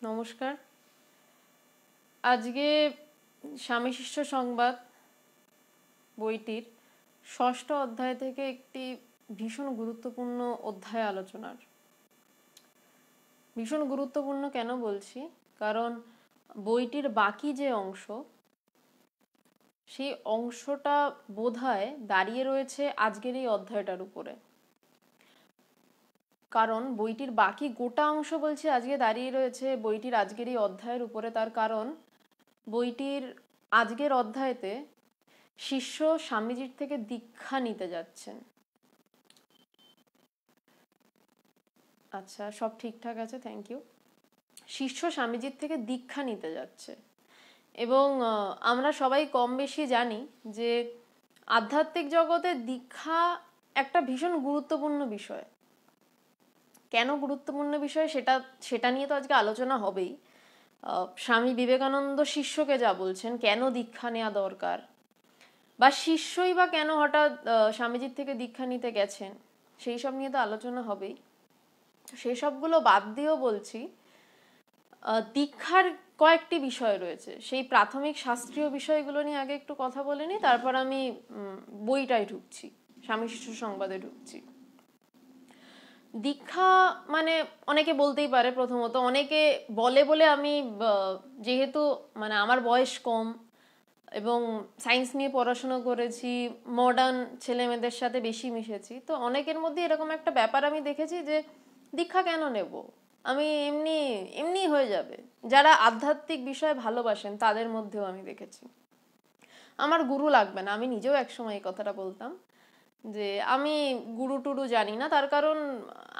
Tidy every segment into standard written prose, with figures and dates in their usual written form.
নমস্কার। আজকে স্বামী শিষ্য সংবাদ বইটির ষষ্ঠ অধ্যায় থেকে একটি ভীষণ গুরুত্বপূর্ণ অধ্যায় আলোচনার। ভীষণ গুরুত্বপূর্ণ কেন বলছি, কারণ বইটির বাকি যে অংশ, সেই অংশটা বোধহয় দাঁড়িয়ে রয়েছে আজকের এই অধ্যায়টার উপরে। কারণ বইটির বাকি গোটা অংশ বলছি আজকে দাঁড়িয়ে রয়েছে বইটির আজকের এই অধ্যায়ের উপরে। তার কারণ বইটির আজকের অধ্যায়তে শিষ্য স্বামীজির থেকে দীক্ষা নিতে যাচ্ছেন। আচ্ছা, সব ঠিকঠাক আছে, থ্যাংক ইউ। শিষ্য স্বামীজির থেকে দীক্ষা নিতে যাচ্ছে এবং আমরা সবাই কম বেশি জানি যে আধ্যাত্মিক জগতে দীক্ষা একটা ভীষণ গুরুত্বপূর্ণ বিষয়। কেন গুরুত্বপূর্ণ বিষয় সেটা নিয়ে তো আজকে আলোচনা হবেই। স্বামী বিবেকানন্দ শিষ্যকে যা বলছেন, কেন দীক্ষা নেওয়া দরকার, বা শিষ্যই বা কেন হঠাৎ স্বামীজির থেকে দীক্ষা নিতে গেছেন, সেই সব নিয়ে তো আলোচনা হবেই। সেই সবগুলো বাদ দিয়েও বলছি, দীক্ষার কয়েকটি বিষয় রয়েছে। সেই প্রাথমিক শাস্ত্রীয় বিষয়গুলো নিয়ে আগে একটু কথা বলে নিই, তারপর আমি বইটায় ঢুকছি, স্বামী শিষ্য সংবাদে ঢুকছি। দীক্ষা মানে অনেকে বলতেই পারে, প্রথমত অনেকে বলে আমি যেহেতু মানে আমার বয়স কম এবং সায়েন্স নিয়ে পড়াশোনা করেছি, মডার্ন ছেলে মেয়েদের সাথে বেশি মিশেছি, তো অনেকের মধ্যে এরকম একটা ব্যাপার আমি দেখেছি যে দীক্ষা কেন নেব, আমি এমনি এমনি হয়ে যাবে। যারা আধ্যাত্মিক বিষয়ে ভালোবাসেন তাদের মধ্যেও আমি দেখেছি আমার গুরু লাগবে না। আমি নিজেও একসময় এই কথাটা বলতাম যে আমি গুরু টুরু জানি না, তার কারণ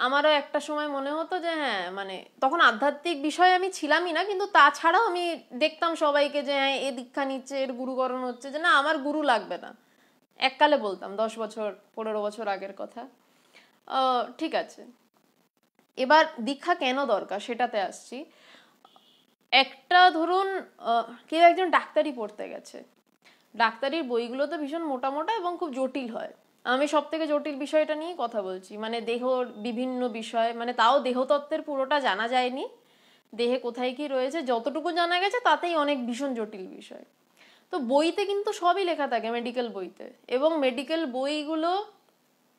আমারও একটা সময় মনে হতো যে হ্যাঁ, মানে তখন আধ্যাত্মিক বিষয়ে আমি ছিলামই না, কিন্তু তাছাড়াও আমি দেখতাম সবাইকে যে হ্যাঁ এ দীক্ষা নিচ্ছে, এর গুরুকরণ হচ্ছে, যে না আমার গুরু লাগবে না। এককালে বলতাম, 10 বছর 15 বছর আগের কথা। ঠিক আছে, এবার দীক্ষা কেন দরকার সেটাতে আসছি। একটা ধরুন কেউ একজন ডাক্তারি পড়তে গেছে, ডাক্তারির বইগুলো তো ভীষণ মোটা মোটা এবং খুব জটিল হয়। আমি সব থেকে জটিল বিষয়টা নিয়ে কথা বলছি, মানে দেহর বিভিন্ন বিষয়, মানে তাও দেহতত্ত্বের পুরোটা জানা যায়নি, দেহে কোথায় কি রয়েছে যতটুকু জানা গেছে তাতেই অনেক ভীষণ জটিল বিষয়। তো বইতে কিন্তু সবই লেখা থাকে, মেডিকেল বইতে, এবং মেডিকেল বইগুলো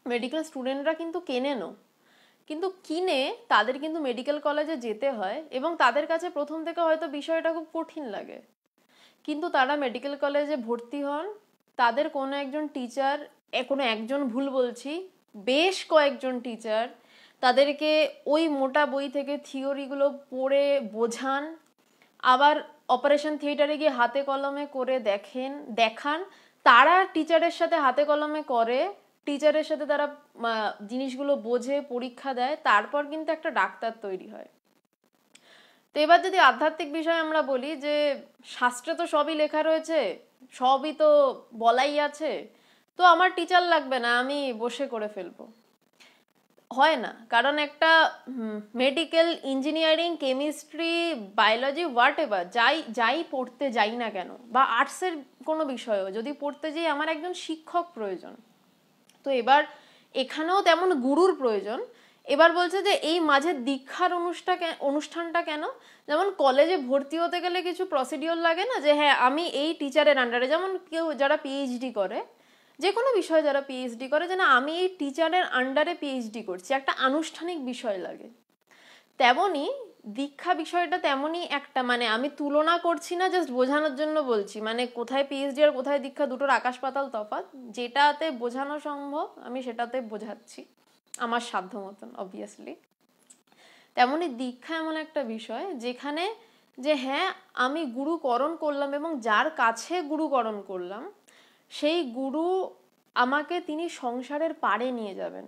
মেডিকেল স্টুডেন্টরা কিন্তু কেনেনও, কিন্তু কিনে তাদের কিন্তু মেডিকেল কলেজে যেতে হয় এবং তাদের কাছে প্রথম থেকে হয়তো বিষয়টা খুব কঠিন লাগে, কিন্তু তারা মেডিকেল কলেজে ভর্তি হন, তাদের কোনো একজন টিচার, কোনো একজন ভুল বলছি, বেশ কয়েকজন টিচার তাদেরকে ওই মোটা বই থেকে থিওরিগুলো পড়ে বোঝান, আবার অপারেশন থিয়েটারে গিয়ে হাতে কলমে করে দেখান, তারা টিচারের সাথে হাতে কলমে করে, টিচারের সাথে তারা জিনিসগুলো বোঝে, পরীক্ষা দেয়, তারপর কিন্তু একটা ডাক্তার তৈরি হয়। তো এবার যদি আধ্যাত্মিক বিষয় আমরা বলি, যে শাস্ত্রে তো সবই লেখা রয়েছে, সবই তো বলাই আছে, তো আমার টিচার লাগবে না, আমি বসে করে ফেলবো। হয় না, কারণ একটা medical, engineering, chemistry, biology, what ever যাই পড়তে যাই না কেন, বা আর্টসের কোনো বিষয়ও যদি পড়তে যাই, আমার একজন শিক্ষক প্রয়োজন। তো এবার এখানেও তেমন গুরুর প্রয়োজন। এবার বলছে যে এই মাঝে দীক্ষার অনুষ্ঠানটা কেন, যেমন কলেজে ভর্তি হতে গেলে কিছু প্রসিডিওর লাগে না, যে হ্যাঁ আমি এই টিচারের আন্ডারে, যেমন কেউ যারা পিএইচডি করে, যে কোনো বিষয়ে যারা পিএইচডি করে, যে না আমি এই টিচারের আন্ডারে পিএইচডি করছি, একটা আনুষ্ঠানিক বিষয় লাগে। তেমনি দীক্ষা বিষয়টা তেমনই একটা, মানে আমি তুলনা করছি না, জাস্ট বোঝানোর জন্য বলছি, মানে কোথায় পিএইচডি আর কোথায় দীক্ষা দুটোর আকাশ পাতাল তফাৎ, যেটাতে বোঝানো সম্ভব আমি সেটাতে বোঝাচ্ছি আমার সাধ্য মতন, অবভিয়াসলি। তেমনি দীক্ষা এমন একটা বিষয় যেখানে যে হ্যাঁ আমি গুরুকরণ করলাম, এবং যার কাছে গুরুকরণ করলাম সেই গুরু আমাকে তিনি সংসারের পাড়ে নিয়ে যাবেন।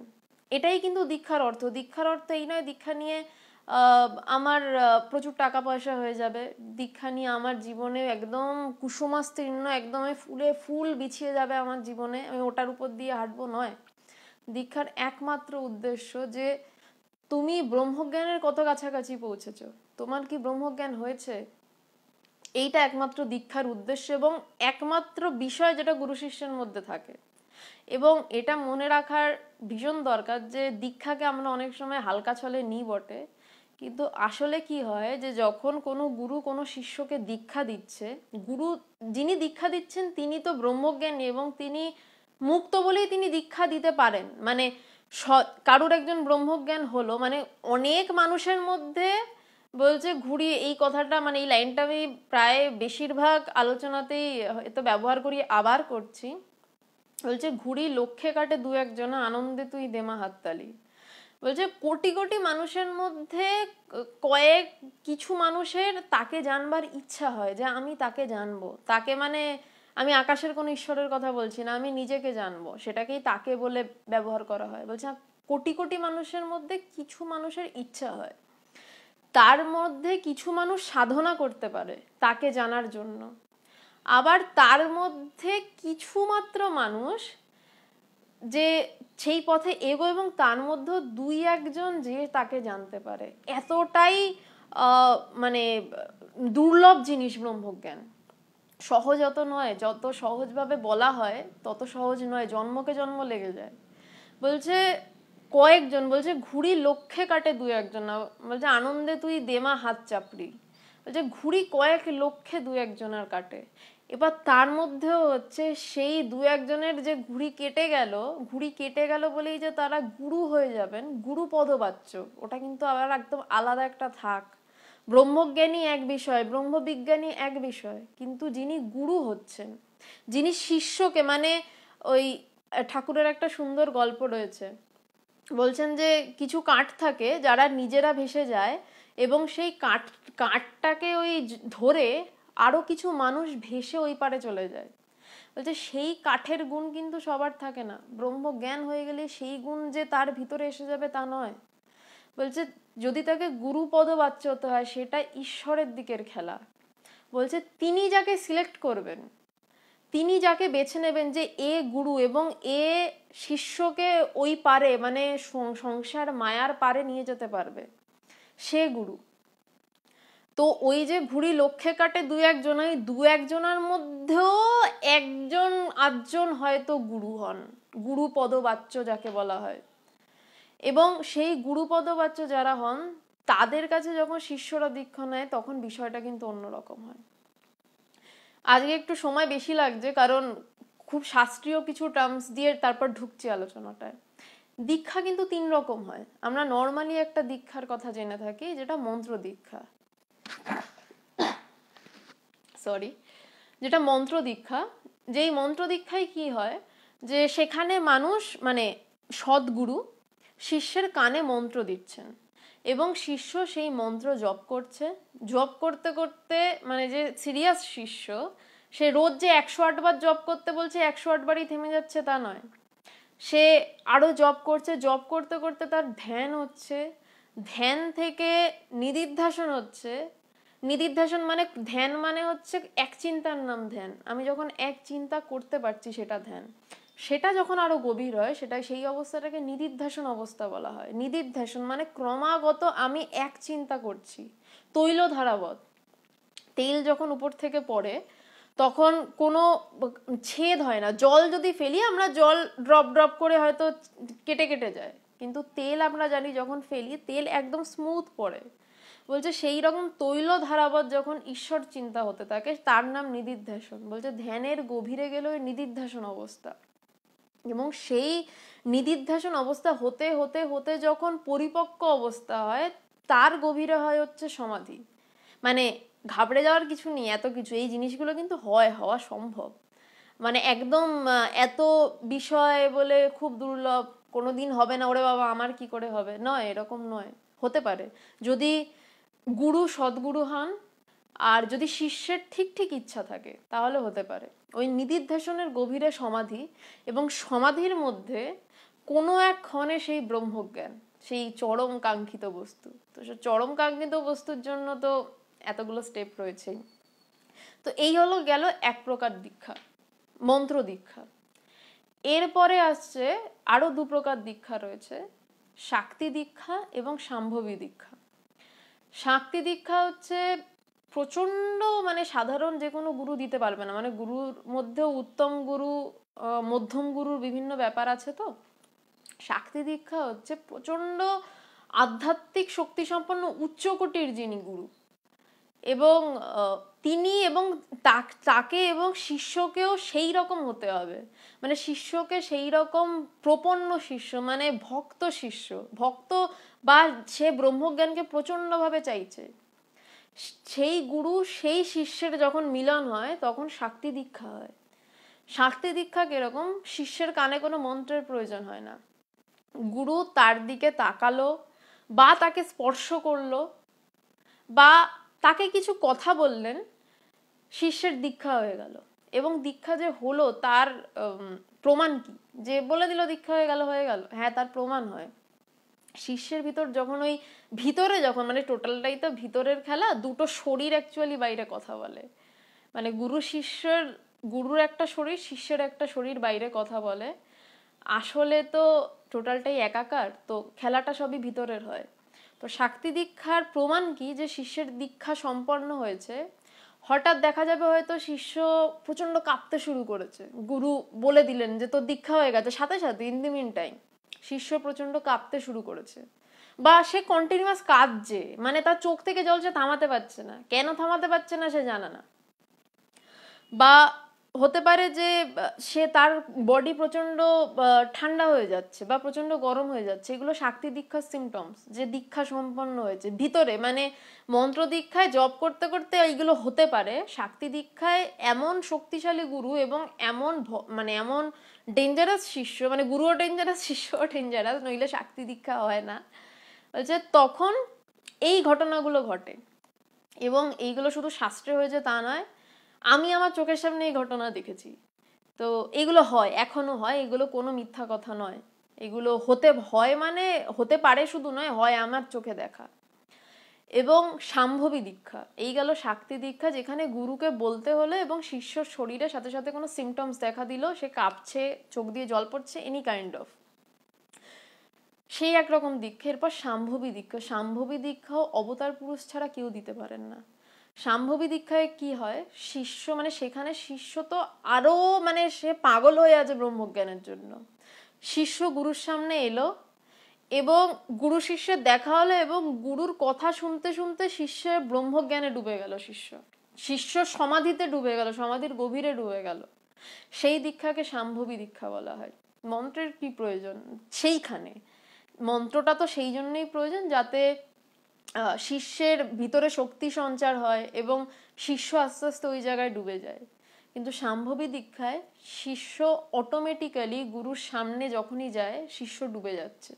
এটাই কিন্তু দীক্ষার অর্থ। দীক্ষার অর্থ এই নয় দীক্ষা নিয়ে আমার প্রচুর টাকা পয়সা হয়ে যাবে, দীক্ষা নিয়ে আমার জীবনে একদম কুসুমাস্তীর্ণ, একদম ফুলে ফুল বিছিয়ে যাবে আমার জীবনে, আমি ওটার উপর দিয়ে হাঁটবো, নয়। দীক্ষার একমাত্র উদ্দেশ্য যে তুমি ব্রহ্মজ্ঞানের কত কাছাকাছি পৌঁছেছো, তোমার কি ব্রহ্মজ্ঞান হয়েছে, এইটা একমাত্র দীক্ষার উদ্দেশ্য এবং একমাত্র বিষয় যেটা গুরু শিষ্যের মধ্যে থাকে। এবং এটা মনে রাখার ভীষণ দরকার যে দীক্ষাকে আমরা অনেক সময় হালকা ছলে নিই বটে, কিন্তু আসলে কি হয় যে যখন কোনো গুরু কোনো শিষ্যকে দীক্ষা দিচ্ছে, গুরু যিনি দীক্ষা দিচ্ছেন তিনি তো ব্রহ্মজ্ঞানী এবং তিনি মুক্ত বলেই তিনি দীক্ষা দিতে পারেন। মানে কারুর একজন ব্রহ্মজ্ঞান হলো মানে অনেক মানুষের মধ্যে বলছে ঘুরি, এই কথাটা মানে এই লাইনটা আমি প্রায় বেশিরভাগ আলোচনাতেই হয়তো ব্যবহার করি, আবার করছি। বলছে ঘুড়ি লক্ষ্যে কাটে দু একজনা, আনন্দে তুই দেমা হাততালি। বলছে কোটি কোটি মানুষের মধ্যে কয়েক কিছু মানুষের তাকে জানবার ইচ্ছা হয় যে আমি তাকে জানবো, তাকে মানে আমি আকাশের কোনো ঈশ্বরের কথা বলছি না, আমি নিজেকে জানবো, সেটাকেই তাকে বলে ব্যবহার করা হয়। বলছে কোটি কোটি মানুষের মধ্যে কিছু মানুষের ইচ্ছা হয়, তার মধ্যে কিছু মানুষ সাধনা করতে পারে তাকে জানার জন্য, আবার তার মধ্যে কিছু মাত্র মানুষ যে সেই পথে এগো এবং তার মধ্যে দুই একজন যে তাকে জানতে পারে। এতটাই মানে দুর্লভ জিনিস ব্রহ্মজ্ঞান। সহজ অত নয়, যত সহজভাবে বলা হয় তত সহজ নয়, জন্মকে জন্ম লেগে যায়। বলছে কয়েকজন, বলছে ঘুড়ি লক্ষ্যে কাটে দু একজন না, বলছে আনন্দে তুই দেমা হাত চাপড়ি। বলছে ঘুড়ি কয়েক লক্ষে দু একজনের কাটে। এবার তার মধ্যেও হচ্ছে সেই দু একজনের যে ঘুড়ি কেটে গেল বলেই যে তারা গুরু হয়ে যাবেন, গুরু পদবাচ্য, ওটা কিন্তু আবার একদম আলাদা একটা থাক। ব্রহ্মজ্ঞানী এক বিষয়, ব্রহ্মবিজ্ঞানী এক বিষয়, কিন্তু যিনি গুরু হচ্ছেন, যিনি শিষ্যকে মানে ওই ঠাকুরের একটা সুন্দর গল্প রয়েছে, বলছেন যে কিছু কাঠ থাকে যারা নিজেরা ভেসে যায় এবং সেই কাঠটাকে ওই ধরে আরো কিছু মানুষ ভেসে ওই পারে চলে যায়। বলছে সেই কাঠের গুণ কিন্তু সবার থাকে না, ব্রহ্মজ্ঞান হয়ে গেলে সেই গুণ যে তার ভিতরে এসে যাবে তা নয়। বলছে যদি তাকে গুরুপদ বাচ্য হতে হয় সেটা ঈশ্বরের দিকের খেলা। বলছে তিনি যাকে সিলেক্ট করবেন, তিনি যাকে বেছে নেবেন যে এ গুরু এবং এ শিষ্যকে ওই পারে মানে সংসার মায়ার পারে নিয়ে যেতে পারবে, সে গুরু। তো ওই যে ঘুড়ি লক্ষ্যে কাটে দু একজন, ওই দু একজনের মধ্যেও একজন আধজন হয়তো গুরু হন, গুরু পদবাচ্য যাকে বলা হয়। এবং সেই গুরু পদবাচ্য যারা হন তাদের কাছে যখন শিষ্যরা দীক্ষা নেয় তখন বিষয়টা কিন্তু অন্যরকম হয়। আজকে একটু সময় বেশি লাগছে কারণ খুব শাস্ত্রীয় কিছু টার্মস দিয়ে তারপর ঢুকছি আলোচনাটায়। দীক্ষা কিন্তু 3 রকম হয়। আমরা নর্মালি একটা দীক্ষার কথা জেনে থাকি যেটা মন্ত্র দীক্ষা, যেটা মন্ত্র দীক্ষা। যেই মন্ত্র দীক্ষায় কি হয় যে সেখানে মানুষ মানে সদ্গুরু শিষ্যের কানে মন্ত্র দিচ্ছেন এবং শিষ্য সেই মন্ত্র জপ করছে। জপ করতে করতে মানে যে সিরিয়াস শিষ্য সে রোজ যে 108 বার জপ করতে বলছে 108 বারই থেমে যাচ্ছে তা নয়, সে আরো জপ করছে, জপ করতে করতে তার ধ্যান হচ্ছে, ধ্যান থেকে নিদিধ্যাসন হচ্ছে। নিদিধ্যাসন মানে ধ্যান মানে হচ্ছে এক চিন্তার নাম ধ্যান, আমি যখন এক চিন্তা করতে পারছি সেটা ধ্যান। সেটা যখন আরো গভীর হয় সেটা সেই অবস্থাটাকে নিদিধ্যাসন অবস্থা বলা হয়। নিদিধ্যাসন মানে ক্রমাগত আমি এক চিন্তা করছি, তৈল ধারাবত। তেল যখন উপর থেকে পড়ে তখন কোনো ছেদ হয় না। জল যদি ফেলি আমরা জল ড্রপ ড্রপ করে হয়তো কেটে কেটে যায়, কিন্তু তেল আমরা জানি যখন ফেলি তেল একদম স্মুথ পড়ে। বলছে সেই রকম তৈল ধারাবত যখন ঈশ্বর চিন্তা হতে থাকে তার নাম নিদিধ্যাসন। বলছে ধ্যানের গভীরে গেলে ওই নিদিধ্যাসন অবস্থা, এবং সেই নিদিধ্যাসন অবস্থা হতে হতে হতে যখন পরিপক্ক অবস্থা হয় তার গভীরে হয় হচ্ছে সমাধি। মানে ঘাবড়ে যাওয়ার কিছু নেই, এত কিছু এই জিনিসগুলো কিন্তু হওয়া সম্ভব। মানে একদম এত বিষয় বলে খুব দুর্লভ, কোনোদিন হবে না ওরে বাবা আমার কি করে হবে, নয়, এরকম নয়। হতে পারে যদি গুরু সদ্গুরু হন আর যদি শিষ্যের ঠিক ঠিক ইচ্ছা থাকে তাহলে হতে পারে। ওই নিদিধ্যাসনের গভীরে সমাধি, এবং সমাধির মধ্যে কোনো এক ক্ষণে সেই ব্রহ্মজ্ঞান, সেই চরম কাঙ্ক্ষিত বস্তু। তো সে চরম কাঙ্ক্ষিত বস্তুর জন্য তো এতগুলো স্টেপ রয়েছেই। তো এই হলো গেল এক প্রকার দীক্ষা, মন্ত্র দীক্ষা। এরপরে আসছে আরো 2 প্রকার দীক্ষা রয়েছে, শাক্তি দীক্ষা এবং শাম্ভবী দীক্ষা। শাক্তি দীক্ষা হচ্ছে প্রচন্ড মানে সাধারণ যে কোনো গুরু দিতে পারবে না, মানে গুরুর মধ্যেও উত্তম গুরু মধ্যম গুরুর বিভিন্ন ব্যাপার আছে। তো শাক্তি দীক্ষা হচ্ছে প্রচন্ড আধ্যাত্মিক শক্তি সম্পন্ন উচ্চকোটির যিনি গুরু, এবং তিনি এবং তাকে এবং শিষ্যকেও সেই রকম হতে হবে, মানে শিষ্যকে সেই রকম প্রপন্ন শিষ্য, মানে ভক্ত শিষ্য, ভক্ত বা সে ব্রহ্মজ্ঞানকে প্রচন্ডভাবে চাইছে, সেই গুরু সেই শিষ্যের যখন মিলন হয় তখন শাক্তি দীক্ষা হয়। শাক্তি দীক্ষা কিরকম? শিষ্যের কানে কোনো মন্ত্রের প্রয়োজন হয় না, গুরু তার দিকে তাকালো বা তাকে স্পর্শ করলো বা তাকে কিছু কথা বললেন, শিষ্যের দীক্ষা হয়ে গেল। এবং দীক্ষা যে হলো তার প্রমাণ কি? যে বলে দিল দীক্ষা হয়ে গেল, হ্যাঁ, তার প্রমাণ হয় শিষ্যের ভিতর যখন ওই ভিতরে যখন, মানে টোটালটাই তো ভিতরের খেলা, দুটো শরীর অ্যাকচুয়ালি বাইরে কথা বলে, মানে গুরুর একটা শরীর, শিষ্যের একটা শরীর বাইরে কথা বলে। আসলে তো টোটালটাই একাকার, তো খেলাটা সবই ভিতরের হয়। তো শাক্তি দীক্ষার প্রমাণ কি? যে শিষ্যের দীক্ষা সম্পন্ন হয়েছে, হঠাৎ দেখা যাবে হয়তো শিষ্য প্রচন্ড কাঁপতে শুরু করেছে, গুরু বলে দিলেন যে তোর দীক্ষা হয়ে গেছে, সাথে সাথে ইন দি মিন টাইম শিষ্য প্রচন্ড কাঁপতে শুরু করেছে, বা সে কন্টিনিউয়াস কাঁদছে, মানে তার চোখ থেকে জল সে থামাতে পারছে না, কেন থামাতে পারছে না সে জানে না। বা হতে পারে যে সে তার বডি প্রচন্ড ঠান্ডা হয়ে যাচ্ছে বা প্রচন্ড গরম হয়ে যাচ্ছে, এগুলো শাক্তি দীক্ষার সিমটমস, যে দীক্ষা সম্পন্ন হয়েছে ভিতরে। মানে মন্ত্র দীক্ষায় জপ করতে করতে এইগুলো হতে পারে, শাক্তি দীক্ষায় এমন শক্তিশালী গুরু এবং এমন মানে এমন ডেঞ্জারাস শিষ্য, মানে গুরুও ডেঞ্জারাস শিষ্যও ডেঞ্জারাস, নইলে শাক্তি দীক্ষা হয় না, যে তখন এই ঘটনাগুলো ঘটে। এবং এইগুলো শুধু শাস্ত্রে হয়েছে তা নয়, আমি আমার চোখের সামনে এই ঘটনা দেখেছি। তো এগুলো হয়, এখনো হয়, এগুলো কোনো মিথ্যা কথা নয়, এগুলো হতে হয়, মানে হতে পারে শুধু নয়, হয় আমার চোখে দেখা। এবং সাম্ভবী দীক্ষা, এই গেল শাক্তি দীক্ষা, যেখানে গুরুকে বলতে হলো এবং শিষ্যর শরীরে সাথে সাথে কোনো সিমটমস দেখা দিল, সে কাঁপছে, চোখ দিয়ে জল পড়ছে, এনি কাইন্ড অফ, সেই একরকম দীক্ষা। এরপর সাম্ভবী দীক্ষা। সাম্ভবী দীক্ষাও অবতার পুরুষ ছাড়া কেউ দিতে পারেন না। সাম্ভবী দীক্ষায় কি হয়, শিষ্য, মানে সেখানে শিষ্য তো আরো, মানে সে পাগল হয়ে আছে ব্রহ্মজ্ঞানের জন্য, শিষ্য গুরুর সামনে এলো এবং গুরু শিষ্যের দেখা হলো এবং গুরুর কথা শুনতে শুনতে শিষ্যের ব্রহ্মজ্ঞানে ডুবে গেল, শিষ্য সমাধিতে ডুবে গেল, সমাধির গভীরে ডুবে গেল, সেই দীক্ষাকে সাম্ভবী দীক্ষা বলা হয়। মন্ত্রের কি প্রয়োজন সেইখানে? মন্ত্রটা তো সেই জন্যই প্রয়োজন যাতে শিষ্যের ভিতরে শক্তি সঞ্চার হয় এবং শিষ্য আস্তে আস্তে ওই জায়গায় ডুবে যায়। কিন্তু সাম্ভবী দীক্ষায় শিষ্য অটোমেটিক্যালি গুরুর সামনে যখনই যায় শিষ্য ডুবে যাচ্ছে।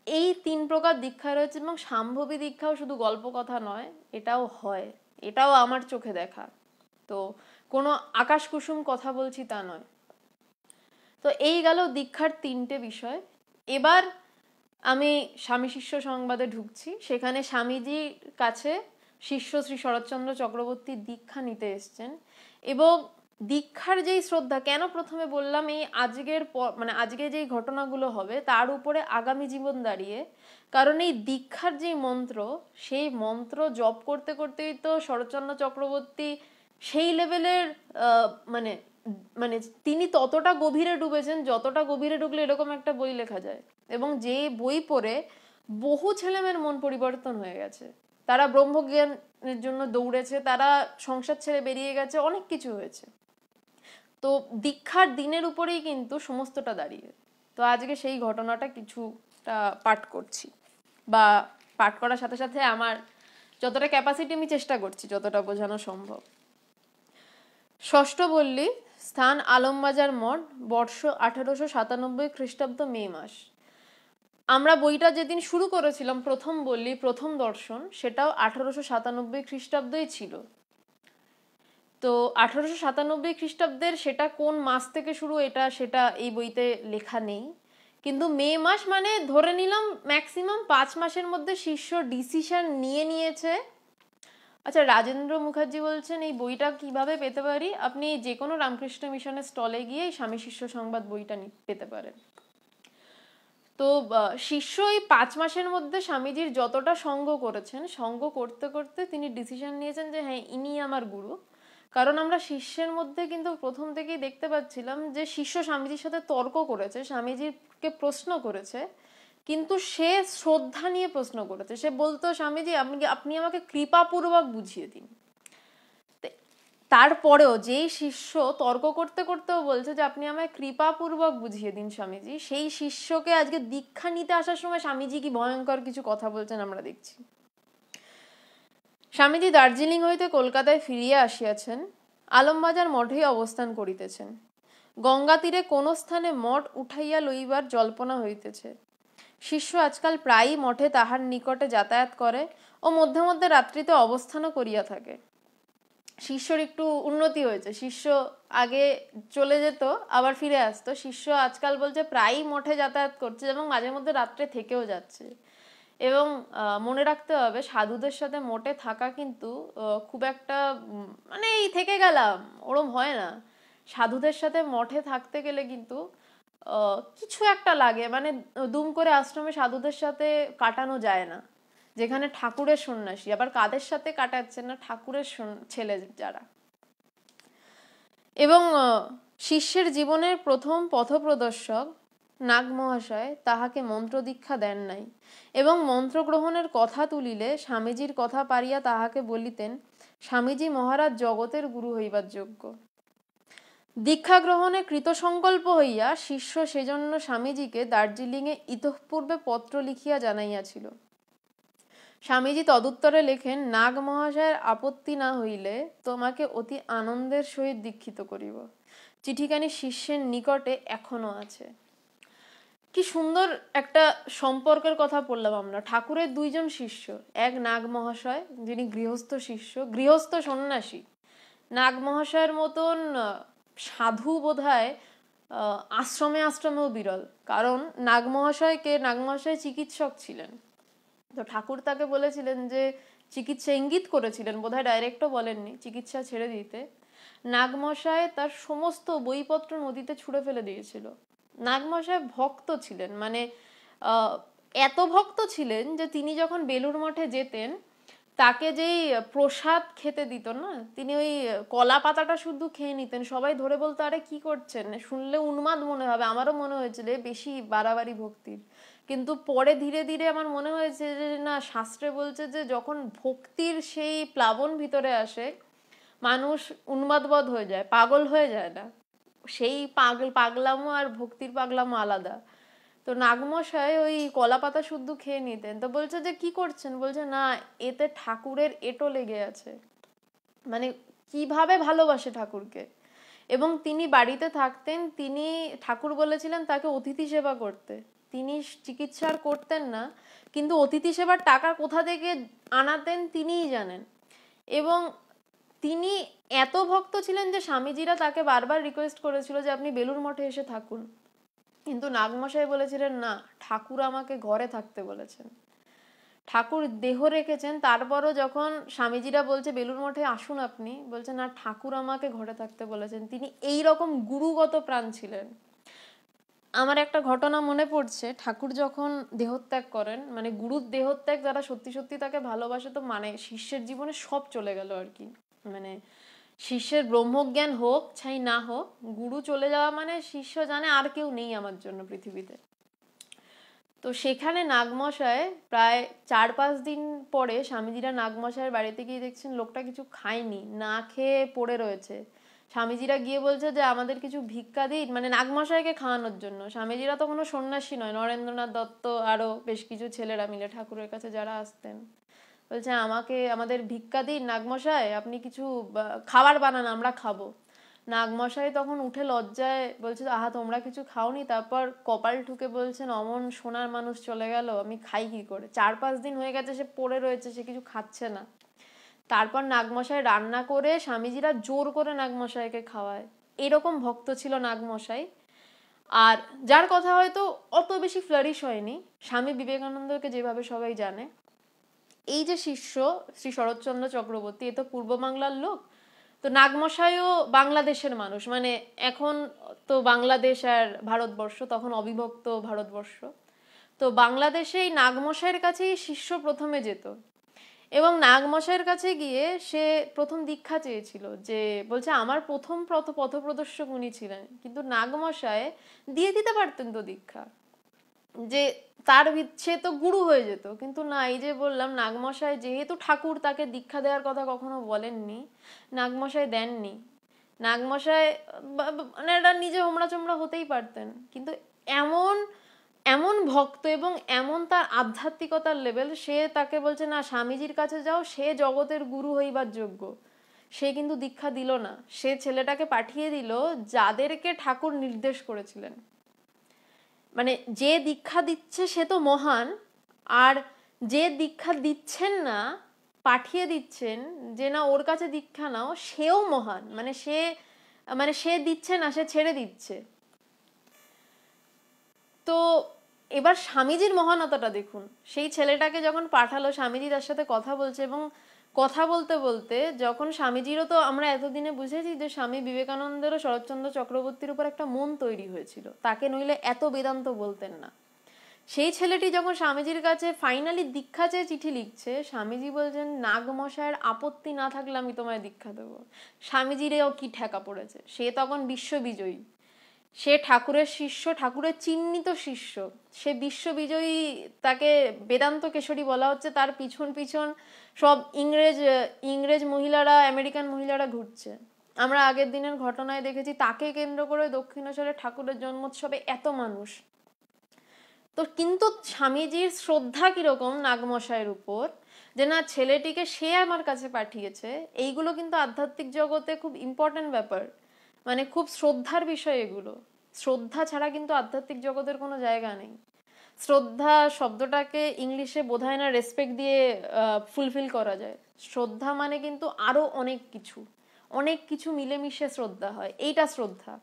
এই 3 প্রকার দীক্ষা রয়েছে এবং সাম্ভবী দীক্ষাও শুধু গল্প কথা নয়, এটাও হয়, এটাও আমার চোখে দেখা, তো কোনো আকাশ কুসুম কথা বলছি তা নয়। তো এই গেল দীক্ষার 3টে বিষয়। এবার আমি স্বামী শিষ্য সংবাদে ঢুকছি। সেখানে স্বামীজির কাছে শিষ্য শ্রী শরৎচন্দ্র চক্রবর্তী দীক্ষা নিতে এসছেন, এবং দীক্ষার যেই শ্রদ্ধা, কেন প্রথমে বললাম এই আজকের মানে আজকে যেই ঘটনাগুলো হবে তার উপরে আগামী জীবন দাঁড়িয়ে, কারণ এই দীক্ষার যেই মন্ত্র, সেই মন্ত্র জপ করতে করতেই তো শরৎচন্দ্র চক্রবর্তী সেই লেভেলের মানে মানে তিনি ততটা গভীরে ডুবেছেন, যতটা গভীরে ঢুকলে এরকম একটা বই লেখা যায়, এবং যে বই পড়ে বহু ছেলেমেয়ের মন পরিবর্তন হয়ে গেছে, তারা ব্রহ্মজ্ঞানের জন্য দৌড়েছে, তারা সংসার ছেড়ে বেরিয়ে গেছে, অনেক কিছু হয়েছে। তো দীক্ষার দিনের উপরেই কিন্তু সমস্তটা দাঁড়িয়ে। তো আজকে সেই ঘটনাটা কিছুটা পাঠ করছি, বা পাঠ করার সাথে সাথে আমার যতটা ক্যাপাসিটি আমি চেষ্টা করছি যতটা বোঝানো সম্ভব। ষষ্ঠ বললি, স্থান আলমবাজার মঠ, বর্ষ 1897 খ্রিস্টাব্দ মে মাস। আমরা বইটা যেদিন শুরু করেছিলাম, প্রথম বললি প্রথম দর্শন, সেটাও 1897 খ্রিস্টাব্দই ছিল। তো 1897 খ্রিস্টাব্দের সেটা কোন মাস থেকে শুরু সেটা এই বইতে লেখা নেই, কিন্তু মে মাস মানে ধরে নিলাম ম্যাক্সিমাম 5 মাসের মধ্যে শিষ্য ডিসিশন নিয়েছে। আচ্ছা, রাজেন্দ্র মুখার্জি বলছেন এই বইটা কিভাবে পেতে পারি? আপনি যে কোনো রামকৃষ্ণ মিশনের স্টলে গিয়ে স্বামী শিষ্য সংবাদ বইটা পেতে পারেন। তো শিষ্য এই 5 মাসের মধ্যে স্বামীজির যতটা সঙ্গ করেছেন, সঙ্গ করতে করতে তিনি ডিসিশন নিয়েছেন যে হ্যাঁ, ইনি আমার গুরু। কারণ আমরা শিষ্যের মধ্যে কিন্তু প্রথম থেকেই দেখতে পাচ্ছিলাম যে শিষ্য স্বামীজির সাথে তর্ক করেছে, স্বামীজিকে প্রশ্ন করেছে, কিন্তু সে শ্রদ্ধা নিয়ে প্রশ্ন করেছে। সে বলতো, স্বামীজি আপনি আমাকে কৃপাপূর্বক বুঝিয়ে দিন। তারপরেও যেই শিষ্য তর্ক করতে করতেও বলছে যে আপনি আমায় কৃপাপূর্বক বুঝিয়ে দিন স্বামীজি, সেই শিষ্যকে আজকে দীক্ষা নিতে আসার সময় স্বামীজি কি ভয়ঙ্কর কিছু কথা বলছেন আমরা দেখছি। স্বামীজি দার্জিলিং হইতে কলকাতায় ফিরিয়া আসিয়াছেন, আলমবাজার মঠেই অবস্থান করিতেছেন। গঙ্গা তীরে কোন স্থানে মঠ উঠাইয়া লইবার জল্পনা হইতেছে। শিষ্য আজকাল প্রায়ই মঠে তাহার নিকটে যাতায়াত করে ও মধ্যে মধ্যে রাত্রিতে অবস্থানও করিয়া থাকে। শিষ্যর একটু উন্নতি হয়েছে। শিষ্য আগে চলে যেত আবার ফিরে আসতো, শিষ্য আজকাল বলছে প্রায়ই মঠে যাতায়াত করছে এবং মাঝে মধ্যে রাত্রে থেকেও যাচ্ছে। এবং মনে রাখতে হবে, সাধুদের সাথে মঠে থাকা কিন্তু খুব একটা মানে এই থেকে গেলাম ওরম হয় না। সাধুদের সাথে মঠে থাকতে গেলে কিন্তু কিছু একটা লাগে, মানে দুম করে আশ্রমে সাধুদের সাথে কাটানো যায় না। যেখানে ঠাকুরের সন্ন্যাসী, আবার কাদের সাথে কাটাচ্ছেন না, ঠাকুরের ছেলে যারা। এবং শিষ্যের জীবনের প্রথম পথপ্রদর্শক নাগ মহাশয় তাহাকে মন্ত্র দীক্ষা দেন নাই এবং মন্ত্র গ্রহণের কথা তুলিলে স্বামীজির কথা পারিয়া তাহাকে বলিতেন, স্বামীজি মহারাজ জগতের গুরু হইবার যোগ্য। দীক্ষা গ্রহণে কৃতসংকল্প হইয়া শিষ্য সেজন্য স্বামীজিকে দার্জিলিংয়ে ইতঃপূর্বে পত্র লিখিয়া জানাইয়াছিল। স্বামীজি তদুত্তরে লেখেন, নাগ মহাশয়ের আপত্তি না হইলে তোমাকে অতি আনন্দের সহিত দীক্ষিত করিব। চিঠিখানি শিষ্যের নিকটে এখনো আছে। কি সুন্দর একটা সম্পর্কের কথা পড়লাম আমরা। ঠাকুরের দুইজন শিষ্য, এক নাগ মহাশয় যিনি গৃহস্থ শিষ্য, গৃহস্থ সন্ন্যাসী। নাগ মহাশয়ের মতন সাধু বোধহয় আশ্রমে আশ্রমেও বিরল, কারণ নাগ মহাশয় চিকিৎসক ছিলেন। তো ঠাকুর তাকে বলেছিলেন যে চিকিৎসা ইঙ্গিত করেছিলেন, বোধহয় ডাইরেক্টও বলেননি, চিকিৎসা ছেড়ে দিতে। নাগমশাই তার সমস্ত বইপত্র নদীতে ছুঁড়ে ফেলে দিয়েছিল। নাগমশাই ভক্ত ছিলেন, মানে এত ভক্ত ছিলেন যে তিনি যখন বেলুড় মঠে যেতেন তাকে যেই প্রসাদ খেতে দিত না, তিনি ওই কলা পাতাটা শুদ্ধ খেয়ে নিতেন। সবাই ধরে বলতো, আরে কি করছেন, শুনলে উন্মাদ মনে হবে। আমারও মনে হয়েছিল বেশি বাড়াবাড়ি ভক্তির, কিন্তু পরে ধীরে ধীরে আমার মনে হয়েছে যে না, শাস্ত্রে বলছে যে যখন ভক্তির সেই প্লাবন ভিতরে আসে মানুষ উন্মাদবোধ হয়ে যায়, পাগল হয়ে যায় না। সেই পাগলামো আর ভক্তির পাগলামো আলাদা। তো নাগমশাই ওই কলা পাতা শুদ্ধ খেয়ে নিতেন। তো বলছে যে কি করছেন, বলছে না এতে ঠাকুরের এঁটো লেগে আছে। মানে কিভাবে ভালোবাসে ঠাকুরকে। এবং তিনি বাড়িতে থাকতেন, তিনি ঠাকুর বলেছিলেন তাকে অতিথি সেবা করতে। তিনি চিকিৎসা করতেন না, কিন্তু অতিথি সেবার টাকা কোথা থেকে আনাতেন তিনিই জানেন। এবং তিনি এত ভক্ত ছিলেন যে স্বামীজিরা তাকে বারবার রিকোয়েস্ট করেছিল যে আপনি বেলুড় মঠে এসে থাকুন, কিন্তু নাগমশাই বলেছিলেন না, ঠাকুর আমাকে ঘরে থাকতে বলেছেন। ঠাকুর দেহ রেখেছেন, তারপরও যখন স্বামীজিরা বলছে বেলুড় মঠে আসুন আপনি, বলছে না, ঠাকুর আমাকে ঘরে থাকতে বলেছেন। তিনি এই রকম গুরুগত প্রাণ ছিলেন। আমার একটা ঘটনা মনে পড়ছে, ঠাকুর যখন দেহত্যাগ করেন, মানে গুরুর দেহত্যাগ যারা সত্যি সত্যি তাকে ভালোবাসে, তো মানে শিষ্যের জীবনে সব চলে গেল আর কি। মানে শিষ্যের ব্রহ্মজ্ঞান হোক ছাই না হোক, গুরু চলে যাওয়া মানে শিষ্য জানে আর কেউ নেই আমার জন্য পৃথিবীতে। তো সেখানে নাগমশাই প্রায় 4-5 দিন পরে স্বামীজিরা নাগমশাইয়ের বাড়িতে গিয়ে দেখছেন লোকটা কিছু খায়নি, না খেয়ে পড়ে রয়েছে। স্বামীজিরা গিয়ে বলছে যে আমাদের কিছু ভিক্ষা দিন, মানে নাগমশাইকে খাওয়ানোর জন্য। স্বামীজিরা তো কোনো সন্ন্যাসী নয়, নরেন্দ্রনাথ দত্ত আরো বেশ কিছু ছেলেরা মিলে ঠাকুরের কাছে যারা আসতেন, বলছে আমাদের ভিক্ষা দিন নাগমশাই, আপনি কিছু খাবার বানান, আমরা খাবো। নাগমশাই তখন উঠে লজ্জায় বলছে, আহা তোমরা কিছু খাওনি? তারপর কপাল ঠুকে বলছেন, অমন সোনার মানুষ চলে গেল, আমি খাই কি করে? 4-5 দিন হয়ে গেছে সে পড়ে রয়েছে, সে কিছু খাচ্ছে না। তারপর নাগমশাই রান্না করে স্বামীজিরা জোর করে নাগমশাইকে খাওয়ায়। এরকম ভক্ত ছিল নাগমশাই। আর যার কথা হয়তো অত বেশি ফ্লারিশ হয়নি, স্বামী বিবেকানন্দকে যেভাবে সবাই জানে। এই যে শিষ্য শ্রী শরৎচন্দ্র চক্রবর্তী, এ তো পূর্ব বাংলার লোক। তো নাগমশাইও বাংলাদেশের মানুষ, মানে এখন তো বাংলাদেশ আর ভারতবর্ষ, তখন অবিভক্ত ভারতবর্ষ। তো বাংলাদেশে এই নাগমশাইয়ের কাছেই শিষ্য প্রথমে যেত এবং নাগমশাইয়ের কাছে গিয়ে সে প্রথম দীক্ষা চেয়েছিল। যে বলছে আমার প্রথম পথপ্রদর্শক উনি ছিলেন, কিন্তু নাগমশাই দিয়ে দিতে পারতেন তো দীক্ষা। যে সে তো গুরু হয়ে যেত, কিন্তু না, এই যে বললাম নাগমশাই যেহেতু ঠাকুর তাকে দীক্ষা দেওয়ার কথা কখনো বলেননি, নাগমশাই দেননি। নাগমশাই মানে এটা নিজে হোমড়া চোমড়া হতেই পারতেন, কিন্তু এমন এমন ভক্ত এবং এমন তার আধ্যাত্মিকতার লেভেল, সে তাকে বলছে না স্বামীজির কাছে যাও, সে জগতের গুরু হইবার যোগ্য। সে কিন্তু দীক্ষা দিল না, সে ছেলেটাকে পাঠিয়ে দিল যাদেরকে ঠাকুর নির্দেশ করেছিলেন। মানে যে দীক্ষা দিচ্ছে সে তো মহান, আর যে দীক্ষা দিচ্ছেন না, পাঠিয়ে দিচ্ছেন যে না ওর কাছে দীক্ষা নাও, সেও মহান। মানে সে দিচ্ছে না, সে ছেড়ে দিচ্ছে। তো এবার স্বামীজির মহানতাটা দেখুন। সেই ছেলেটাকে যখন পাঠালো, স্বামীজি তার সাথে কথা বলছে, এবং কথা বলতে বলতে যখন স্বামীজিরও তো আমরা এতদিনে বুঝেছি যে স্বামী বিবেকানন্দেরও শরৎচন্দ্র চক্রবর্তীর উপর একটা মন তৈরি হয়েছিল, তাকে নইলে এত বেদান্ত বলতেন না। সেই ছেলেটি যখন স্বামীজির কাছে ফাইনালি দীক্ষা চেয়ে চিঠি লিখছে, স্বামীজি বলছেন নাগমশায়ের আপত্তি না থাকলে আমি তোমায় দীক্ষা দেবো। স্বামীজিরও কি ঠেকা পড়েছে, সে তখন বিশ্ববিজয়ী, সে ঠাকুরের শিষ্য, ঠাকুরের চিহ্নিত শিষ্য, সে বিশ্ববিজয়ী, তাকে বেদান্ত কেশরী বলা হচ্ছে। তার পিছন পিছন সব ইংরেজ মহিলারা, আমেরিকান মহিলারা ঘুরছে। আমরা আগের দিনের ঘটনায় দেখেছি তাকে কেন্দ্র করে দক্ষিণেশ্বরে ঠাকুরের জন্মোৎসবে এত মানুষ। তো কিন্তু স্বামীজির শ্রদ্ধা কিরকম নাগমশাইয়ের উপর, যে না ছেলেটিকে সে আমার কাছে পাঠিয়েছে, এইগুলো কিন্তু আধ্যাত্মিক জগতে খুব ইম্পর্টেন্ট ব্যাপার, মানে খুব শ্রদ্ধার বিষয় এগুলো। শ্রদ্ধা ছাড়া কিন্তু আধ্যাত্মিক জগতের কোনো জায়গা নেই। শ্রদ্ধা শব্দটাকে ইংলিশে বোঝায় না রেসপেক্ট দিয়ে ফুলফিল করা যায়। শ্রদ্ধা মানে কিন্তু আরো অনেক কিছু মিলেমিশে শ্রদ্ধা হয়, এইটা শ্রদ্ধা।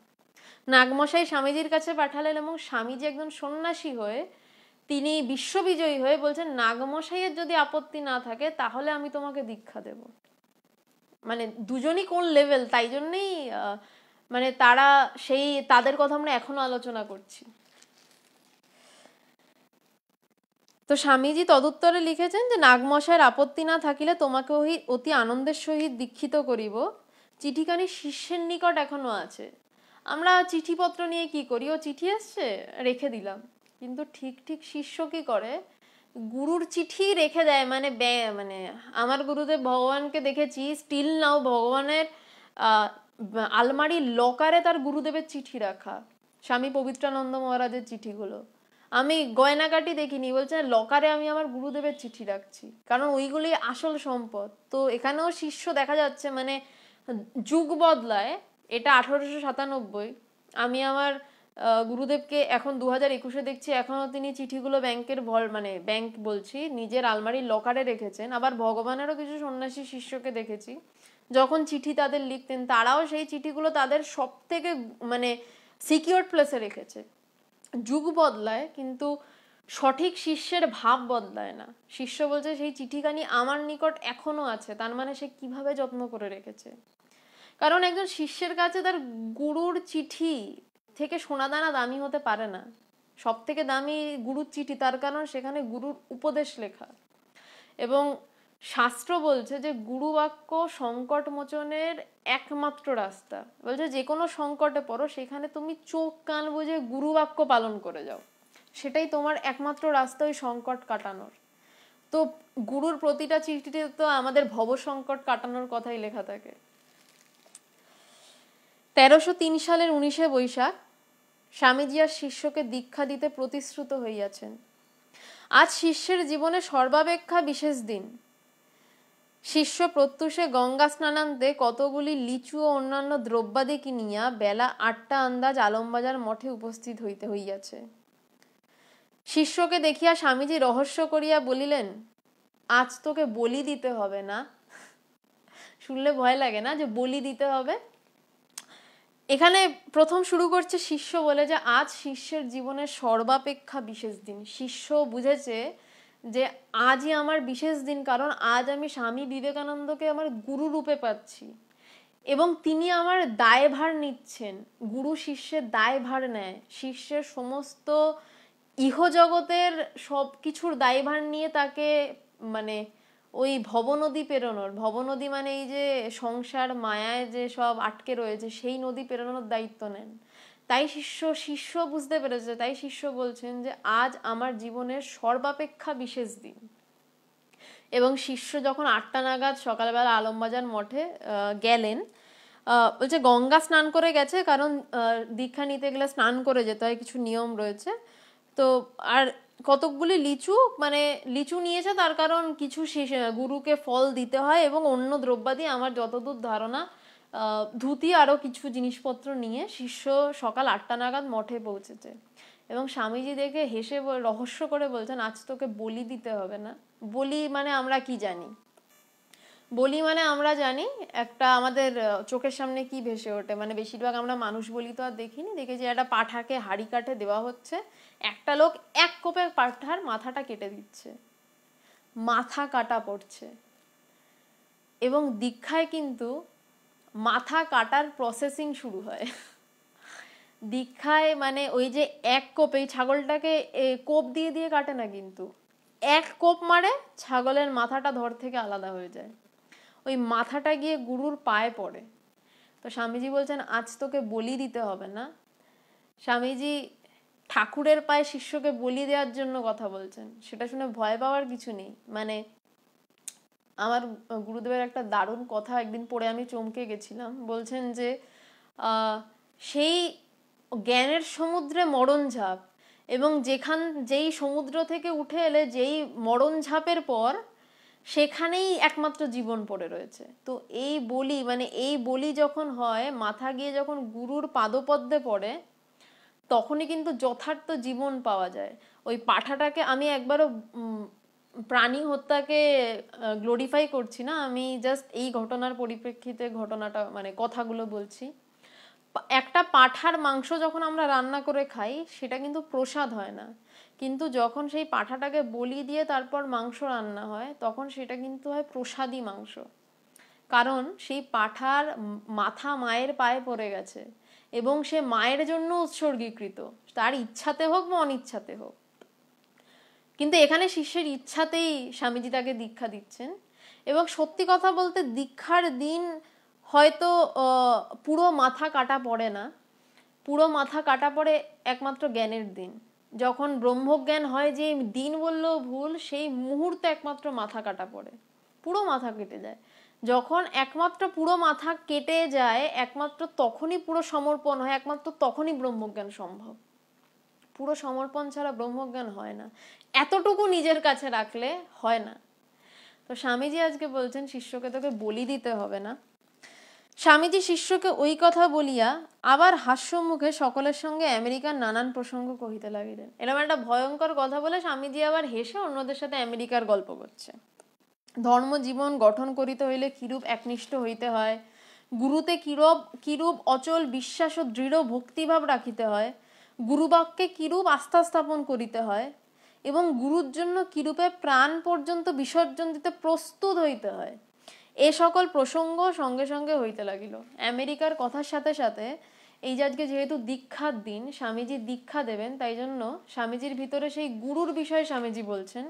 নাগমশাই স্বামীজির কাছে পাঠালেন, এবং স্বামীজি একজন সন্ন্যাসী হয়ে, তিনি বিশ্ববিজয়ী হয়ে বলছেন নাগমশাইয়ের যদি আপত্তি না থাকে তাহলে আমি তোমাকে দীক্ষা দেব। মানে দুজনই কোন লেভেল, তাই জন্যই মানে তাদের কথা আমরা এখনো আলোচনা করছি। তো স্বামীজি তদুত্তরে লিখেছেন যে নাগমশাইয়ের আপত্তি না থাকিলে তোমাকে অতি আনন্দের সহিত দীক্ষিত করিব। চিঠিখানি শিষ্যের নিকট এখনো আছে। আমরা চিঠিপত্র নিয়ে কি করি, ও চিঠি এসছে রেখে দিলাম, কিন্তু ঠিক শিষ্য কি করে, গুরুর চিঠি রেখে দেয়। মানে আমার গুরুদেব ভগবানকে দেখেছি স্টিল নাও ভগবানের আলমারির লকারে তার গুরুদেবের চিঠি রাখা, স্বামী পবিত্রানন্দ মহারাজের চিঠিগুলো। আমি গয়নাকাটি দেখিনি, বলছে লকারে আমি আমার গুরুদেবের চিঠি রাখছি, কারণ ওইগুলি আসল সম্পদ। তো এখানেও শিষ্য দেখা যাচ্ছে, মানে যুগ বদলায়। এটা 1897, আমি আমার গুরুদেবকে এখন 2021-এ দেখছি, এখনো তিনি চিঠিগুলো ব্যাংক বলছি নিজের আলমারির লকারে রেখেছেন। আবার ভগবানেরও কিছু সন্ন্যাসী শিষ্যকে দেখেছি, যখন চিঠি তাদের লিখতেন, তারাও সেই চিঠিগুলো তাদের সব থেকে মানে সিকিউর প্লেসে রেখেছে। যুগ বদলায়, কিন্তু সঠিক শিষ্যের ভাব বদলায় না। শিষ্য বলছে সেই চিঠিখানি আমার নিকট এখনো আছে, তার মানে সে কিভাবে যত্ন করে রেখেছে। কারণ একজন শিষ্যের কাছে তার গুরুর চিঠি থেকে সোনাদানা দামি হতে পারে না। সব থেকে দামি গুরুর চিঠি, তার কারণ সেখানে গুরুর উপদেশ লেখা। এবং শাস্ত্র বলছে যে গুরু বাক্য সংকট মোচনের একমাত্র রাস্তা। বলছে যে কোনো সংকটে পড়ো, সেখানে তুমি চোখ কান বুঝে গুরু বাক্য পালন করে যাও, সেটাই তোমার একমাত্র রাস্তা ওই সংকট কাটানোর। তো গুরুর প্রতিটা চিঠিতে তো আমাদের ভব সংকট কাটানোর কথাই লেখা থাকে। 1303 সালের 19শে বৈশাখ স্বামীজি আর শিষ্যকে দীক্ষা দিতে প্রতিশ্রুত হইয়াছেন। আজ শিষ্যের জীবনে সর্বাপেক্ষা বিশেষ দিন। শিষ্য প্রত্যুষে গঙ্গা স্নানান্তে কতগুলি লিচু ও অন্যান্য দ্রব্যাদি কিনিয়া বেলা 8টা আন্দাজ আলমবাজার মঠে উপস্থিত হইয়াছে। শিষ্যকে দেখিয়া স্বামীজি রহস্য করিয়া বলিলেন, আজ তোকে বলি দিতে হবে না? শুনলে ভয় লাগে না, যে বলি দিতে হবে। এখানে প্রথম শুরু করছে শিষ্য বলে, যে আজ শিষ্যের জীবনের সর্বাপেক্ষা বিশেষ দিন। শিষ্য বুঝেছে যে আজই আমার বিশেষ দিন, কারণ আজ আমি স্বামী বিবেকানন্দকে আমার গুরু রূপে পাচ্ছি, এবং তিনি আমার দায়ভার নিচ্ছেন। গুরু শিষ্যের দায়ভার নেয়, শিষ্যের সমস্ত ইহজগতের সব কিছুর দায়ভার নিয়ে তাকে মানে ওই ভবনদী পেরোনোর, ভবনদী মানে এই যে সংসার মায়ায় যে সব আটকে রয়েছে, সেই নদী পেরোনোর দায়িত্ব নেন। তাই শিষ্য বুঝতে পেরেছে, তাই শিষ্য বলছেন যে আজ আমার জীবনের সর্বাপেক্ষা বিশেষ দিন। এবং শিষ্য যখন 8টা নাগাদ সকালবেলা আলমবাজার মঠে গেলেন, বলছে গঙ্গা স্নান করে গেছে, কারণ দীক্ষা নিতে গেলে স্নান করে যেতে হয়, কিছু নিয়ম রয়েছে। তো আর কতকগুলি লিচু নিয়েছে, তার কারণ কিছু গুরুকে ফল দিতে হয়, এবং অন্য দ্রব্যাদি আমার যতদূর ধারণা ধুতি আরো কিছু জিনিসপত্র নিয়ে শিষ্য সকাল 8টা নাগাদ মঠে পৌঁছেছে। এবং স্বামীজি দেখে হেসে রহস্য করে বলছেন, আজ তোকে বলি দিতে হবে না। বলি মানে আমরা কি জানি? বলি মানে আমরা জানি একটা আমাদের চোখের সামনে কি ভেসে ওঠে, মানে বেশিরভাগ আমরা মানুষ বলি তো আর দেখিনি, দেখেছি একটা পাঁঠাকে হাড়ি কাঠে দেওয়া হচ্ছে, একটা লোক এক কোপে পাঁঠার মাথাটা কেটে দিচ্ছে, মাথা কাটা পড়ছে। এবং দীক্ষায় কিন্তু মাথা কাটার প্রসেসিং শুরু হয়। দীক্ষায় মানে ওই যে এক কোপে, ছাগলটাকে কোপ দিয়ে দিয়ে কাটে না, কিন্তু এক কোপ মারে ছাগলের মাথাটা ধর থেকে আলাদা হয়ে যায়, ওই মাথাটা গিয়ে গুরুর পায়ে পড়ে। তো স্বামীজি বলছেন আজ তোকে বলি দিতে হবে না। স্বামীজি ঠাকুরের পায়ে শিষ্যকে বলি দেওয়ার জন্য কথা বলছেন, সেটা শুনে ভয় পাওয়ার কিছু নেই। মানে আমার গুরুদেবের একটা দারুণ কথা একদিন পড়ে আমি চমকে গেছিলাম। বলছেন যে সেই জ্ঞানের সমুদ্রে মরণ ঝাঁপ, এবং যেই সমুদ্র থেকে উঠে এলে যেই মরণ ঝাঁপের পর সেখানেই একমাত্র জীবন পড়ে রয়েছে। তো এই বলি যখন হয়, মাথা গিয়ে যখন গুরুর পাদপদ্মে পড়ে, তখনই কিন্তু যথার্থ জীবন পাওয়া যায়। ওই পাঁঠাটাকে আমি একবারও প্রাণী হত্যাকে গ্লোরিফাই করছি না, আমি জাস্ট এই ঘটনার পরিপ্রেক্ষিতে ঘটনাটা মানে কথাগুলো বলছি। একটা পাঁঠার মাংস যখন আমরা রান্না করে খাই, সেটা কিন্তু প্রসাদ হয় না, কিন্তু যখন সেই পাঁঠাটাকে বলি দিয়ে তারপর মাংস রান্না হয়, তখন সেটা কিন্তু হয় প্রসাদী মাংস। কারণ সেই পাঁঠার মাথা মায়ের পায়ে পড়ে গেছে, এবং সে মায়ের জন্য উৎসর্গীকৃত, তার ইচ্ছাতে হোক বা অনিচ্ছাতে হোক। কিন্তু এখানে শিষ্যের ইচ্ছাতেই স্বামীজি তাকে দীক্ষা দিচ্ছেন। এবং সত্যি কথা বলতে দীক্ষার দিন হয়তো পুরো মাথা কাটা পড়ে না, পুরো মাথা কাটা পড়ে একমাত্র জ্ঞানের দিন, যখন ব্রহ্মজ্ঞান হয়, যে দিন বললেও ভুল, সেই মুহূর্তে একমাত্র মাথা কাটা পড়ে, পুরো মাথা কেটে যায়। যখন একমাত্র পুরো মাথা কেটে যায়, একমাত্র তখনই পুরো সমর্পণ হয়, একমাত্র তখনই ব্রহ্মজ্ঞান সম্ভব। পুরো সমর্পণ ছাড়া ব্রহ্মজ্ঞান হয় না, এতটুকু নিজের কাছে রাখলে হয় না। তো স্বামীজি আজকে বলছেন শিষ্যকে তোকে বলি দিতে হবে না। স্বামীজি শিষ্যকে ওই কথা বলিয়া আবার হাস্যমুখে সকলের সঙ্গে আমেরিকার নানান প্রসঙ্গ কহিতে লাগিলেন। এরকম একটা ভয়ঙ্কর কথা বলে স্বামীজি আবার হেসে অন্যদের সাথে আমেরিকার গল্প করছে। ধর্মজীবন গঠন করিতে হইলে কিরূপ একনিষ্ঠ হইতে হয়, গুরুতে কিরূপ অচল বিশ্বাস ও দৃঢ় ভক্তিভাব রাখিতে হয়, গুরুবাক্যে কিরূপ আস্থা স্থাপন করিতে হয়, এবং গুরুর জন্য কিরূপে প্রাণ পর্যন্ত বিসর্জন দিতে প্রস্তুত হইতে হয়, এ সকল প্রসঙ্গ সঙ্গে সঙ্গে হইতে লাগিল। আমেরিকার কথার সাথে সাথে এই যে আজকে যেহেতু দীক্ষার দিন, স্বামীজি দীক্ষা দেবেন, তাই জন্য স্বামীজির ভিতরে সেই গুরুর বিষয়ে স্বামীজি বলছেন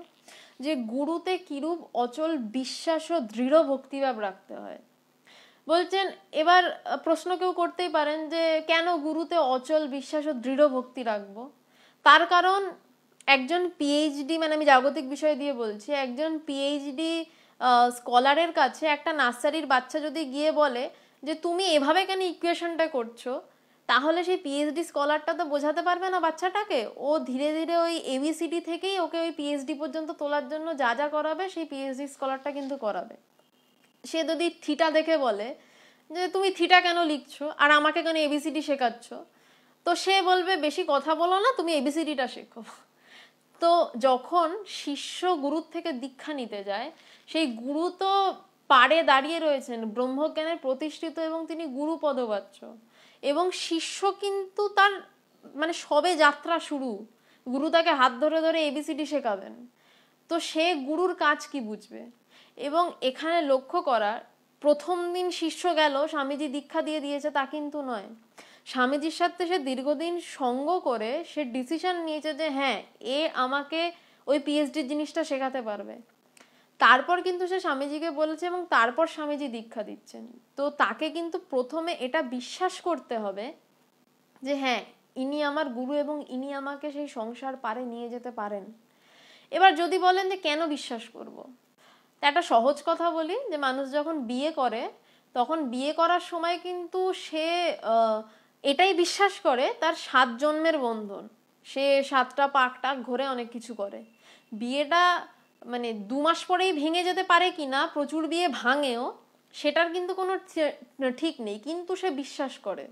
যে গুরুতে কিরূপ অচল বিশ্বাস ও দৃঢ় ভক্তিভাব রাখতে হয়। বলছেন, এবার প্রশ্ন কেউ করতেই পারেন যে কেন গুরুতে অচল বিশ্বাস ও দৃঢ় ভক্তি রাখবো? তার কারণ একজন পিএইচডি, মানে আমি জাগতিক বিষয় দিয়ে বলছি, একজন পিএইচডি স্কলারের কাছে একটা নার্সারির বাচ্চা যদি গিয়ে বলে যে তুমি এভাবে কেন ইকুয়েশনটা করছো, তাহলে সেই পিএইচডি স্কলারটা তো বোঝাতে পারবে না বাচ্চাটাকে। ও ধীরে ধীরে ওই এবিসিডি থেকেই ওকে ওই পিএইচডি পর্যন্ত তোলার জন্য যা যা করাবে, সেই পিএইচডি স্কলারটা কিন্তু করাবে। সে যদি থিটা দেখে বলে যে তুমি থিটা কেন লিখছো আর আমাকে কেন এবিসিডি শেখাচ্ছ, তো সে বলবে বেশি কথা বলো না, তুমি এবিসিডিটা শেখো। তো যখন শিষ্য গুরুর থেকে দীক্ষা নিতে যায়, সেই গুরু তো পাড়ে দাঁড়িয়ে রয়েছেন, ব্রহ্মজ্ঞানের প্রতিষ্ঠিত, এবং তিনি গুরু পদবাচ্য, এবং শিষ্য কিন্তু তার মানে সবে যাত্রা শুরু, গুরু তাকে হাত ধরে ধরে এবিসিডি শেখাবেন, তো সে গুরুর কাজ কি বুঝবে? এবং এখানে লক্ষ্য করার, প্রথম দিন শিষ্য গেল, স্বামীজি দীক্ষা দিয়ে দিয়েছে তা কিন্তু নয়। স্বামীজির সাথে সে দীর্ঘদিন সঙ্গ করে সে ডিসিশন নিয়েছে যে হ্যাঁ, এ আমাকে ওই পিএইচডির জিনিসটা শেখাতে পারবে। তারপর কিন্তু সে স্বামীজিকে বলেছে, এবং তারপর স্বামীজি দীক্ষা দিচ্ছেন। তো তাকে কিন্তু প্রথমে এটা বিশ্বাস করতে হবে যে হ্যাঁ ইনি আমার গুরু এবং ইনি আমাকে সেই সংসার পারে নিয়ে যেতে পারেন। এবার যদি বলেন যে কেন বিশ্বাস করব, তা একটা সহজ কথা বলি, যে মানুষ যখন বিয়ে করে তখন বিয়ে করার সময় কিন্তু সে এটাই বিশ্বাস করে তার 7 জন্মের বন্ধন, সে 7টা পাকটা ঘুরে অনেক কিছু করে। বিয়েটা মানে 2 মাস পরেই ভেঙে যেতে পারে কিনা, প্রচুর বিয়ে ভাঙেও, সেটার কিন্তু কোনো ঠিক নেই, কিন্তু সে বিশ্বাস করে।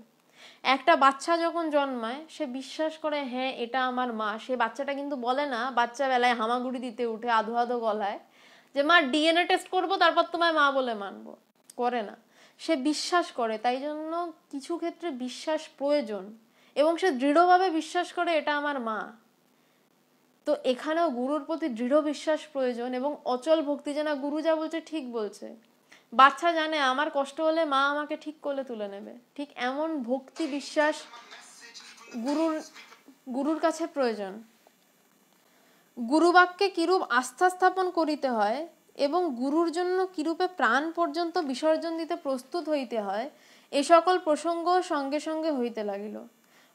একটা বাচ্চা যখন জন্মায় সে বিশ্বাস করে হ্যাঁ এটা আমার মা। সে বাচ্চাটা কিন্তু বলে না বাচ্চা বেলায় হামাগুড়ি দিতে উঠে আধো আধো গলায় যে মা ডিএনএ টেস্ট করবো তারপর তোমায় মা বলে মানবো, করে না, সে বিশ্বাস করে। তাই জন্য কিছু ক্ষেত্রে বিশ্বাস প্রয়োজন এবং সে দৃঢ়ভাবে বিশ্বাস করে এটা আমার মা। তো এখানেও গুরুর প্রতি দৃঢ় বিশ্বাস প্রয়োজন এবং অচল ভক্তি, যে না গুরু যা বলছে ঠিক বলছে। বাচ্চা জানে আমার কষ্ট হলে মা আমাকে ঠিক কোলে তুলে নেবে, ঠিক এমন ভক্তি বিশ্বাস গুরুর কাছে প্রয়োজন। গুরুবাক্যে কিরূপ আস্থা স্থাপন করিতে হয় এবং গুরুর জন্য কিরূপে প্রাণ পর্যন্ত বিসর্জন দিতে প্রস্তুত হইতে হয়, এ সকল প্রসঙ্গ সঙ্গে সঙ্গে হইতে লাগিল।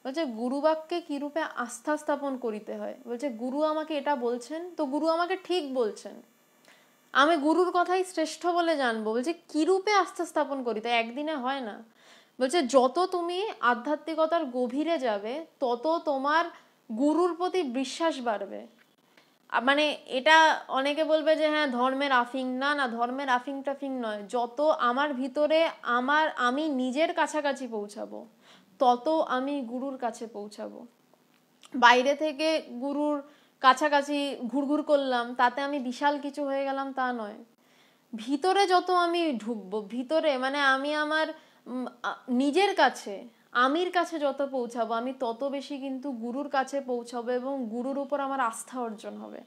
বলছে গুরুবাক্যে কিরূপে আস্থা স্থাপন করিতে হয়, বলছে গুরু আমাকে এটা বলছেন তো গুরু আমাকে ঠিক বলছেন, আমি গুরুর কথাই শ্রেষ্ঠ বলে জানবো। বলছে কিরূপে আস্থা স্থাপন করিতে, একদিনে হয় না। বলছে যত তুমি আধ্যাত্মিকতার গভীরে যাবে তত তোমার গুরুর প্রতি বিশ্বাস বাড়বে। মানে এটা অনেকে বলবে যে হ্যাঁ ধর্মের আফিং, না না, ধর্মের আফিং টাফিং নয়। যত আমার ভিতরে আমি নিজের কাছাকাছি পৌঁছাবো তত আমি গুরুর কাছে পৌঁছাবো। বাইরে থেকে গুরুর কাছাকাছি ঘুরঘুর করলাম তাতে আমি বিশাল কিছু হয়ে গেলাম তা নয়। ভিতরে যত আমি ঢুকবো, ভিতরে মানে আমি আমার নিজের কাছে, আমির কাছে যত পৌঁছাবো আমি তত বেশি কিন্তু গুরুর কাছে পৌঁছাবো এবং গুরুর উপর আমার আস্থা অর্জন হবে।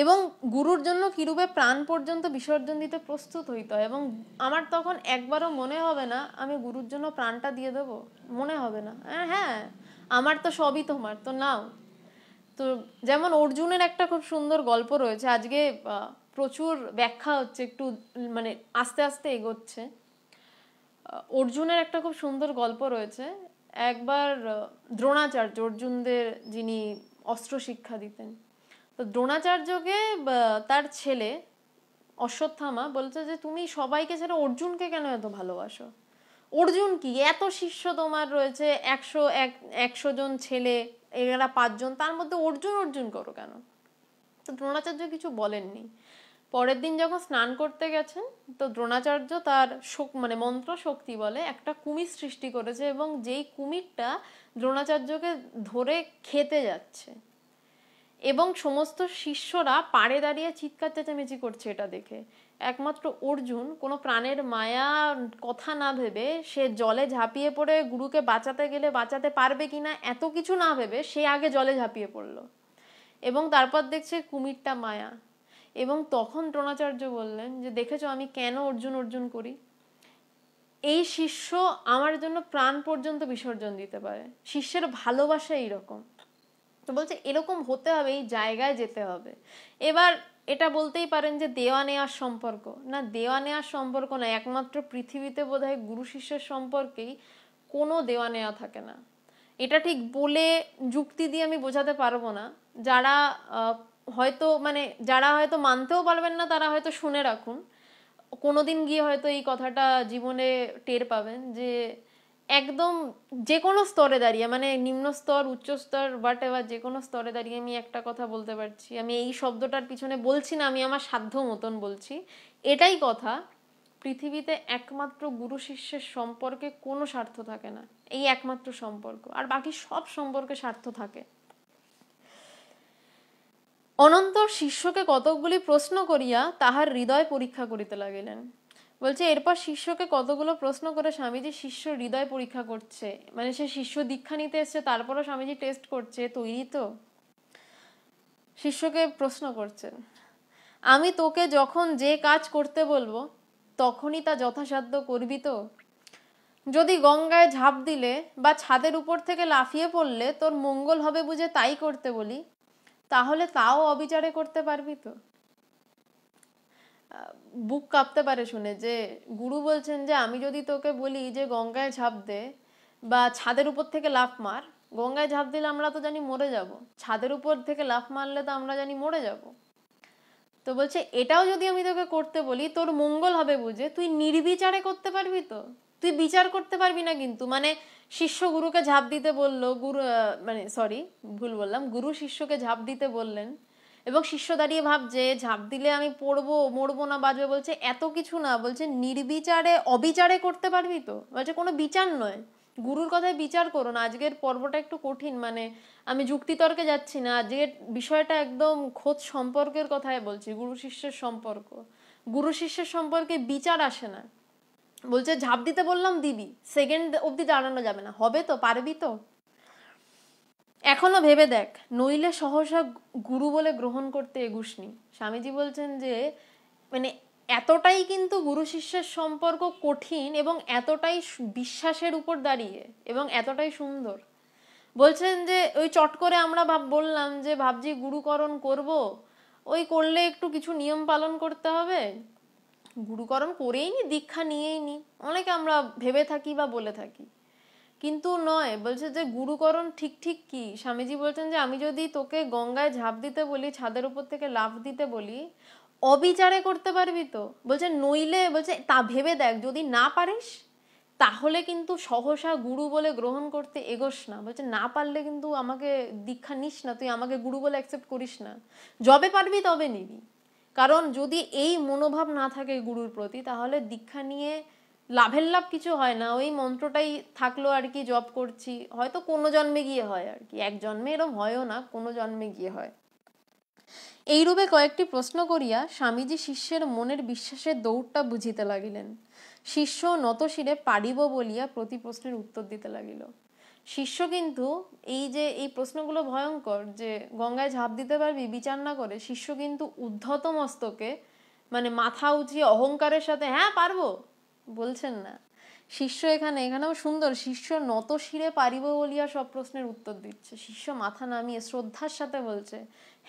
এবং গুরুর জন্য কিরূপে প্রাণ পর্যন্ত বিসর্জন দিতে প্রস্তুত হইতে হয়। এবং আমার তখন একবারও মনে হবে না আমি গুরুর জন্য প্রাণটা দিয়ে দেবো, মনে হবে না হ্যাঁ আমার তো সবই তোমার, তো নাও। তো যেমন অর্জুনের একটা খুব সুন্দর গল্প রয়েছে, আজকে প্রচুর ব্যাখ্যা হচ্ছে, একটু মানে আস্তে আস্তে এগোচ্ছে। অর্জুনের একটা খুব সুন্দর গল্প রয়েছে। একবার দ্রোণাচার্য, অর্জুনদের যিনি অস্ত্র শিক্ষা দিতেন, তো দ্রোণাচার্যকে তার ছেলে অশ্বত্থামা বলছে যে তুমি সবাইকে ছেড়ে অর্জুনকে কেন এত ভালোবাসো, অর্জুন কি এত শিষ্য তোমার রয়েছে, 100 জন ছেলে, এরা 5 জন, তার মধ্যে অর্জুন করো কেন? তো দ্রোণাচার্য কিছু বলেননি। পরের দিন যখন স্নান করতে গেছেন তো দ্রোণাচার্য তার মানে মন্ত্র শক্তি বলে একটা কুমির সৃষ্টি করেছে এবং যেই কুমিরটা দ্রোণাচার্যকে ধরে খেতে যাচ্ছে এবং সমস্ত শিষ্যরা পাড়ে দাঁড়িয়ে চিৎকার চেঁচামেচি করছে এটা দেখে। একমাত্র অর্জুন কোনো প্রাণের মায়া কথা না ভেবে, সে জলে ঝাঁপিয়ে পড়ে গুরুকে বাঁচাতে গেলে বাঁচাতে পারবে কিনা এত কিছু না ভেবে সে আগে জলে ঝাঁপিয়ে পড়লো এবং তারপর দেখছে কুমিরটা মায়া। এবং তখন দ্রোণাচার্য বললেন যে দেখেছো আমি কেন অর্জুন করি, এই শিষ্য আমার জন্য প্রাণ পর্যন্ত বিসর্জন দিতে পারে, শিষ্যের ভালোবাসা এইরকম। তো বলছে এরকম হতে হবে, এই জায়গায় যেতে হবে। এবার এটা বলতেই পারেন যে দেওয়া নেওয়ার সম্পর্ক, না দেওয়া নেওয়ার সম্পর্ক না, একমাত্র পৃথিবীতে বোধহয় গুরু শিষ্যের সম্পর্কেই কোনো দেওয়া নেওয়া থাকে না। এটা ঠিক বলে যুক্তি দিয়ে আমি বোঝাতে পারবো না। যারা হয়তো মানতেও পারবেন না তারা হয়তো শুনে রাখুন, কোনোদিন গিয়ে হয়তো এই কথাটা জীবনে টের পাবেন যে একদম যে কোনো স্তরে দাঁড়িয়ে, মানে নিম্ন স্তর উচ্চ স্তর বাট এবার যে কোনো স্তরে দাঁড়িয়ে আমি একটা কথা বলতে পারছি, আমি এই শব্দটার পিছনে বলছি না, আমি আমার সাধ্য মতন বলছি, এটাই কথা, পৃথিবীতে একমাত্র গুরু শিষ্যের সম্পর্কে কোনো স্বার্থ থাকে না, এই একমাত্র সম্পর্ক, আর বাকি সব সম্পর্কে স্বার্থ থাকে। অনন্তর শিষ্যকে কতকগুলি প্রশ্ন করিয়া তাহার হৃদয় পরীক্ষা করিতে লাগিলেন। বলছে এরপর শিষ্যকে কতগুলো প্রশ্ন করে স্বামীজি শিষ্য হৃদয় পরীক্ষা করছে, মানে সে শিষ্য দীক্ষা নিতে এসছে তারপরও স্বামীজি টেস্ট করছে তৈরি তো। শিষ্যকে প্রশ্ন করছেন, আমি তোকে যখন যে কাজ করতে বলবো তখনই তা যথাসাধ্য করবি তো? যদি গঙ্গায় ঝাঁপ দিলে বা ছাদের উপর থেকে লাফিয়ে পড়লে তোর মঙ্গল হবে বুঝে তাই করতে বলি, তাহলে তাও অবিচারে করতে পারবি তো? বুক কাঁপতে পারে শুনে যে গুরু বলছেন যে আমি যদি তোকে বলি যে গঙ্গায় ঝাঁপ দে বা ছাদের উপর থেকে লাফ মার, গঙ্গায় ঝাঁপ দিলে আমরা তো জানি মরে যাব, ছাদের উপর থেকে লাফ মারলে তো আমরা জানি মরে যাব। তো বলছে এটাও যদি আমি তোকে করতে বলি তোর মঙ্গল হবে বুঝে, তুই নির্বিচারে করতে পারবি তো, তুই বিচার করতে পারবি না কিন্তু। মানে শিষ্য গুরুকে ঝাঁপ দিতে বললো, গুরু মানে সরি ভুল বললাম, গুরু শিষ্যকে ঝাঁপ দিতে বললেন এবং শিষ্য দাঁড়িয়ে ভাবছে ঝাঁপ দিলে আমি পড়বো, মরবো না বাঁচবে। বলছে এত কিছু না, বলছে নির্বিচারে অবিচারে করতে পারবি তো, বলছে কোনো বিচার নয়, গুরুর কথায় বিচার করো না। আজকের পর্বটা একটু কঠিন, মানে আমি যুক্তিতর্কে যাচ্ছি না, আজকের বিষয়টা একদম খোঁজ সম্পর্কের কথাই বলছি, গুরু শিষ্যের সম্পর্ক। গুরু শিষ্যের সম্পর্কে বিচার আসে না। বলছে ঝাঁপ দিতে বললাম দিবি, সেকেন্ড অবধি দাঁড়ানো যাবে না, হবে তো, পারবি তো, এখনো ভেবে দেখ, নইলে সহসা গুরু বলে গ্রহণ করতে এগুসনি। স্বামীজি বলছেন যে মানে এতটাই কিন্তু গুরু শিষ্যের সম্পর্ক কঠিন এবং এতটাই বিশ্বাসের উপর দাঁড়িয়ে এবং এতটাই সুন্দর। বলছেন যে ওই চট করে আমরা বললাম যে ভাবছি গুরুকরণ করব, ওই করলে একটু কিছু নিয়ম পালন করতে হবে, গুরুকরণ করেই নি, দীক্ষা নিয়েই নি, অনেকে আমরা ভেবে থাকি বা বলে থাকি, কিন্তু নয়। বলছে যে গুরুকরণ ঠিক ঠিক কি, স্বামীজি বলছেন যে আমি যদি তোকে গঙ্গায় ঝাঁপ দিতে বলি, ছাদের উপর থেকে লাফ দিতে বলি, অবিচারে করতে পারবি তো, বলছে নইলে, বলছে তা ভেবে দেখ যদি না পারিস তাহলে কিন্তু সহসা গুরু বলে গ্রহণ করতে এগোস না। বলছে না পারলে কিন্তু আমাকে দীক্ষা নিস না, তুই আমাকে গুরু বলে অ্যাকসেপ্ট করিস না, যবে পারবি তবে নিবি। কারণ যদি এই মনোভাব না থাকে গুরুর প্রতি, তাহলে দীক্ষা নিয়ে লাভের লাভ কিছু হয় না, ওই মন্ত্রটাই থাকলো আর কি, জপ করছি, হয়তো কোনো জন্মে গিয়ে হয় আর কি, এক জন্মে এরম হয়ও না, কোনো জন্মে গিয়ে হয়। এইরূপে কয়েকটি প্রশ্ন করিয়া স্বামীজি শিষ্যের মনের বিশ্বাসের দৌড়টা বুঝিতে লাগিলেন। শিষ্য নতশিরে পারিব বলিয়া প্রতি প্রশ্নের উত্তর দিতে লাগিল। শিষ্য কিন্তু এই যে এই প্রশ্নগুলো ভয়ঙ্কর, যে গঙ্গায় ঝাঁপ দিতে পারবি বিচার না করে, শিষ্য কিন্তু উদ্ধত মস্তকে মানে মাথা উঁচিয়ে অহংকারের সাথে হ্যাঁ পারবো বলছেন না। শিষ্য এখানেও সুন্দর, শিষ্য নত শিরে পারিব বলিয়া সব প্রশ্নের উত্তর দিচ্ছে। শিষ্য মাথা নামিয়ে শ্রদ্ধার সাথে বলছে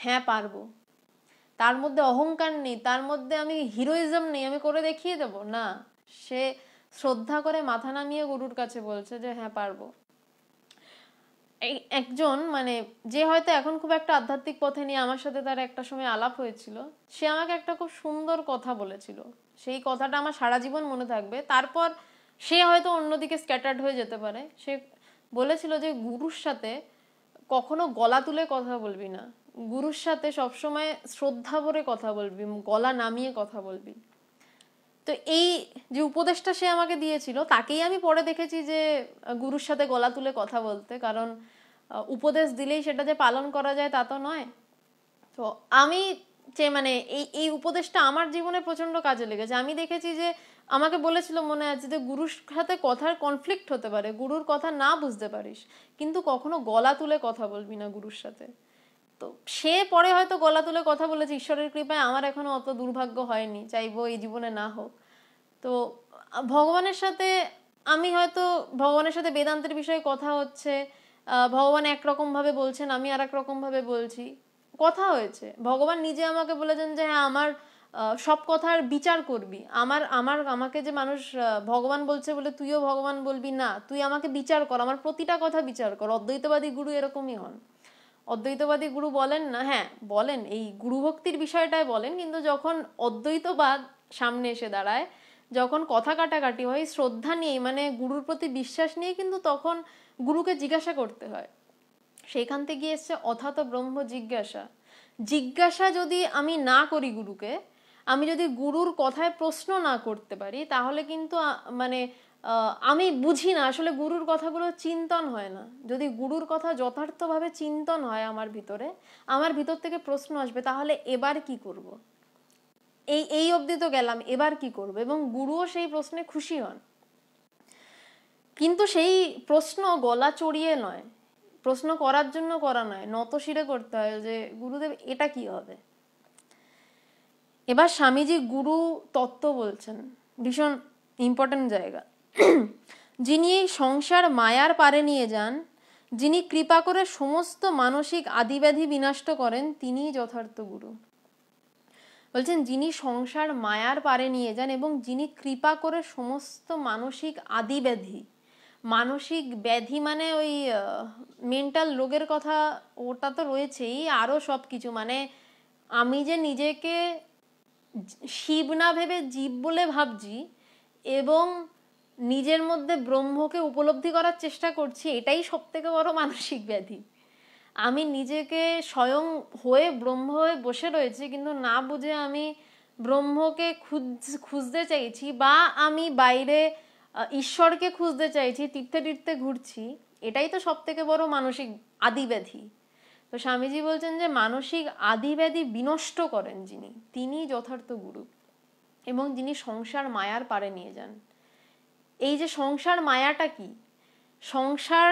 হ্যাঁ পারবো, তার মধ্যে অহংকার নেই, তার মধ্যে আমি হিরোইজম নেই, আমি করে দেখিয়ে দেব না, সে শ্রদ্ধা করে মাথা নামিয়ে গুরুর কাছে বলছে যে হ্যাঁ পারবো। একজন মানে যে হয়তো এখন খুব একটা আধ্যাত্মিক পথে নিয়ে, আমার সাথে তার একটা সময় আলাপ হয়েছিল, সে আমাকে একটা খুব সুন্দর কথা বলেছিল, সেই কথাটা আমার সারা জীবন মনে থাকবে। তারপর সে হয়তো অন্যদিকে স্ক্যাটার্ড হয়ে যেতে পারে। সে বলেছিল যে গুরুর সাথে কখনো গলা তুলে কথা বলবি না, গুরুর সাথে সবসময় শ্রদ্ধা ভরে কথা বলবি, গলা নামিয়ে কথা বলবি। তো এই যে উপদেশটা সে আমাকে দিয়েছিল, তাকেই আমি পরে দেখেছি যে গুরুর সাথে গলা তুলে কথা বলতে, কারণ উপদেশ দিলেই সেটা যে পালন করা যায় তা তো নয়। তো আমি যে মানে এই উপদেশটা আমার জীবনে প্রচন্ড কাজে লেগেছে। আমি দেখেছি যে আমাকে বলেছিল, মনে আছে, যে গুরুর সাথে কথার কনফ্লিক্ট হতে পারে, গুরুর কথা না বুঝতে পারিস, কিন্তু কখনো গলা তুলে কথা বলবি না গুরুর সাথে। তো সে পরে হয়তো গলা তুলে কথা বলেছে, ঈশ্বরের কৃপায় আমার এখনো অত দুর্ভাগ্য হয়নি, চাইবো এই জীবনে না হোক। তো ভগবানের সাথে আমি হয়তো, ভগবানের সাথে বেদান্তের বিষয়ে কথা হচ্ছে, ভগবান একরকম ভাবে বলছেন, আমি আর এক রকম ভাবে বলছি, কথা হয়েছে, ভগবান নিজে আমাকে বলেছেন যে হ্যাঁ আমার সব কথার বিচার করবি, আমার আমার আমাকে যে মানুষ ভগবান বলছে বলে তুইও ভগবান বলবি না, তুই আমাকে বিচার কর, আমার প্রতিটা কথা বিচার কর। অদ্বৈতবাদী গুরু এরকমই হন। অদ্বৈতবাদী গুরু বলেন না, হ্যাঁ বলেন এই গুরু ভক্তির বিষয়টাই বলেন, কিন্তু যখন অদ্বৈতবাদ সামনে এসে দাঁড়ায়, যখন কথা কাটাকাটি হয়, শ্রদ্ধা নিয়ে মানে গুরুর প্রতি বিশ্বাস নিয়ে কিন্তু তখন গুরুকে জিজ্ঞাসা করতে হয়। সেইখান থেকে গিয়ে এসছে অথাত ব্রহ্ম জিজ্ঞাসা। জিজ্ঞাসা যদি আমি না করি গুরুকে, আমি যদি গুরুর কথায় প্রশ্ন না করতে পারি, তাহলে কিন্তু মানে আমি বুঝি না আসলে গুরুর কথাগুলো চিন্তন হয় না। যদি গুরুর কথা যথার্থভাবে চিন্তন হয় আমার ভিতরে, আমার ভিতর থেকে প্রশ্ন আসবে তাহলে এবার কি করব, এই অবধি তো গেলাম, এবার কি করব, এবং গুরুও সেই প্রশ্নে খুশি হন। কিন্তু সেই প্রশ্ন গলা চড়িয়ে নয়, প্রশ্ন করার জন্য করা নয়, নত শিরে করতে হয় যে গুরুদেব এটা কি হবে। এবার স্বামীজি গুরু তত্ত্ব বলছেন, ভীষণ ইম্পর্টেন্ট জায়গা। যিনি এই সংসার মায়ার পারে নিয়ে যান, যিনি কৃপা করে সমস্ত মানসিক আদিব্যাধি বিনষ্ট করেন, তিনিই যথার্থ গুরু। বলছেন যিনি সংসার মায়ার পারে নিয়ে যান এবং যিনি কৃপা করে সমস্ত মানসিক আদিব্যাধি, মানসিক ব্যাধি মানে ওই মেন্টাল রোগের কথা, ওটা তো রয়েছেই, আরো সব কিছু। মানে আমি যে নিজেকে শিব না ভেবে জীব বলে ভাবছি এবং নিজের মধ্যে ব্রহ্মকে উপলব্ধি করার চেষ্টা করছি, এটাই সব থেকে বড় মানসিক ব্যাধি। আমি নিজেকে স্বয়ং হয়ে ব্রহ্ম হয়ে বসে রয়েছি, কিন্তু না বুঝে আমি ব্রহ্মকে খুঁজতে চাইছি, বা আমি বাইরে ঈশ্বরকে খুঁজতে চাইছি, তীর্থে তীর্থে ঘুরছি। এটাই তো সব থেকে বড় মানসিক আদিব্যাধি। তো স্বামীজি বলছেন যে মানসিক আদিব্যাধি বিনষ্ট করেন যিনি, তিনি যথার্থ গুরু, এবং যিনি সংসার মায়ার পারে নিয়ে যান। এই যে সংসার মায়াটা কি, সংসার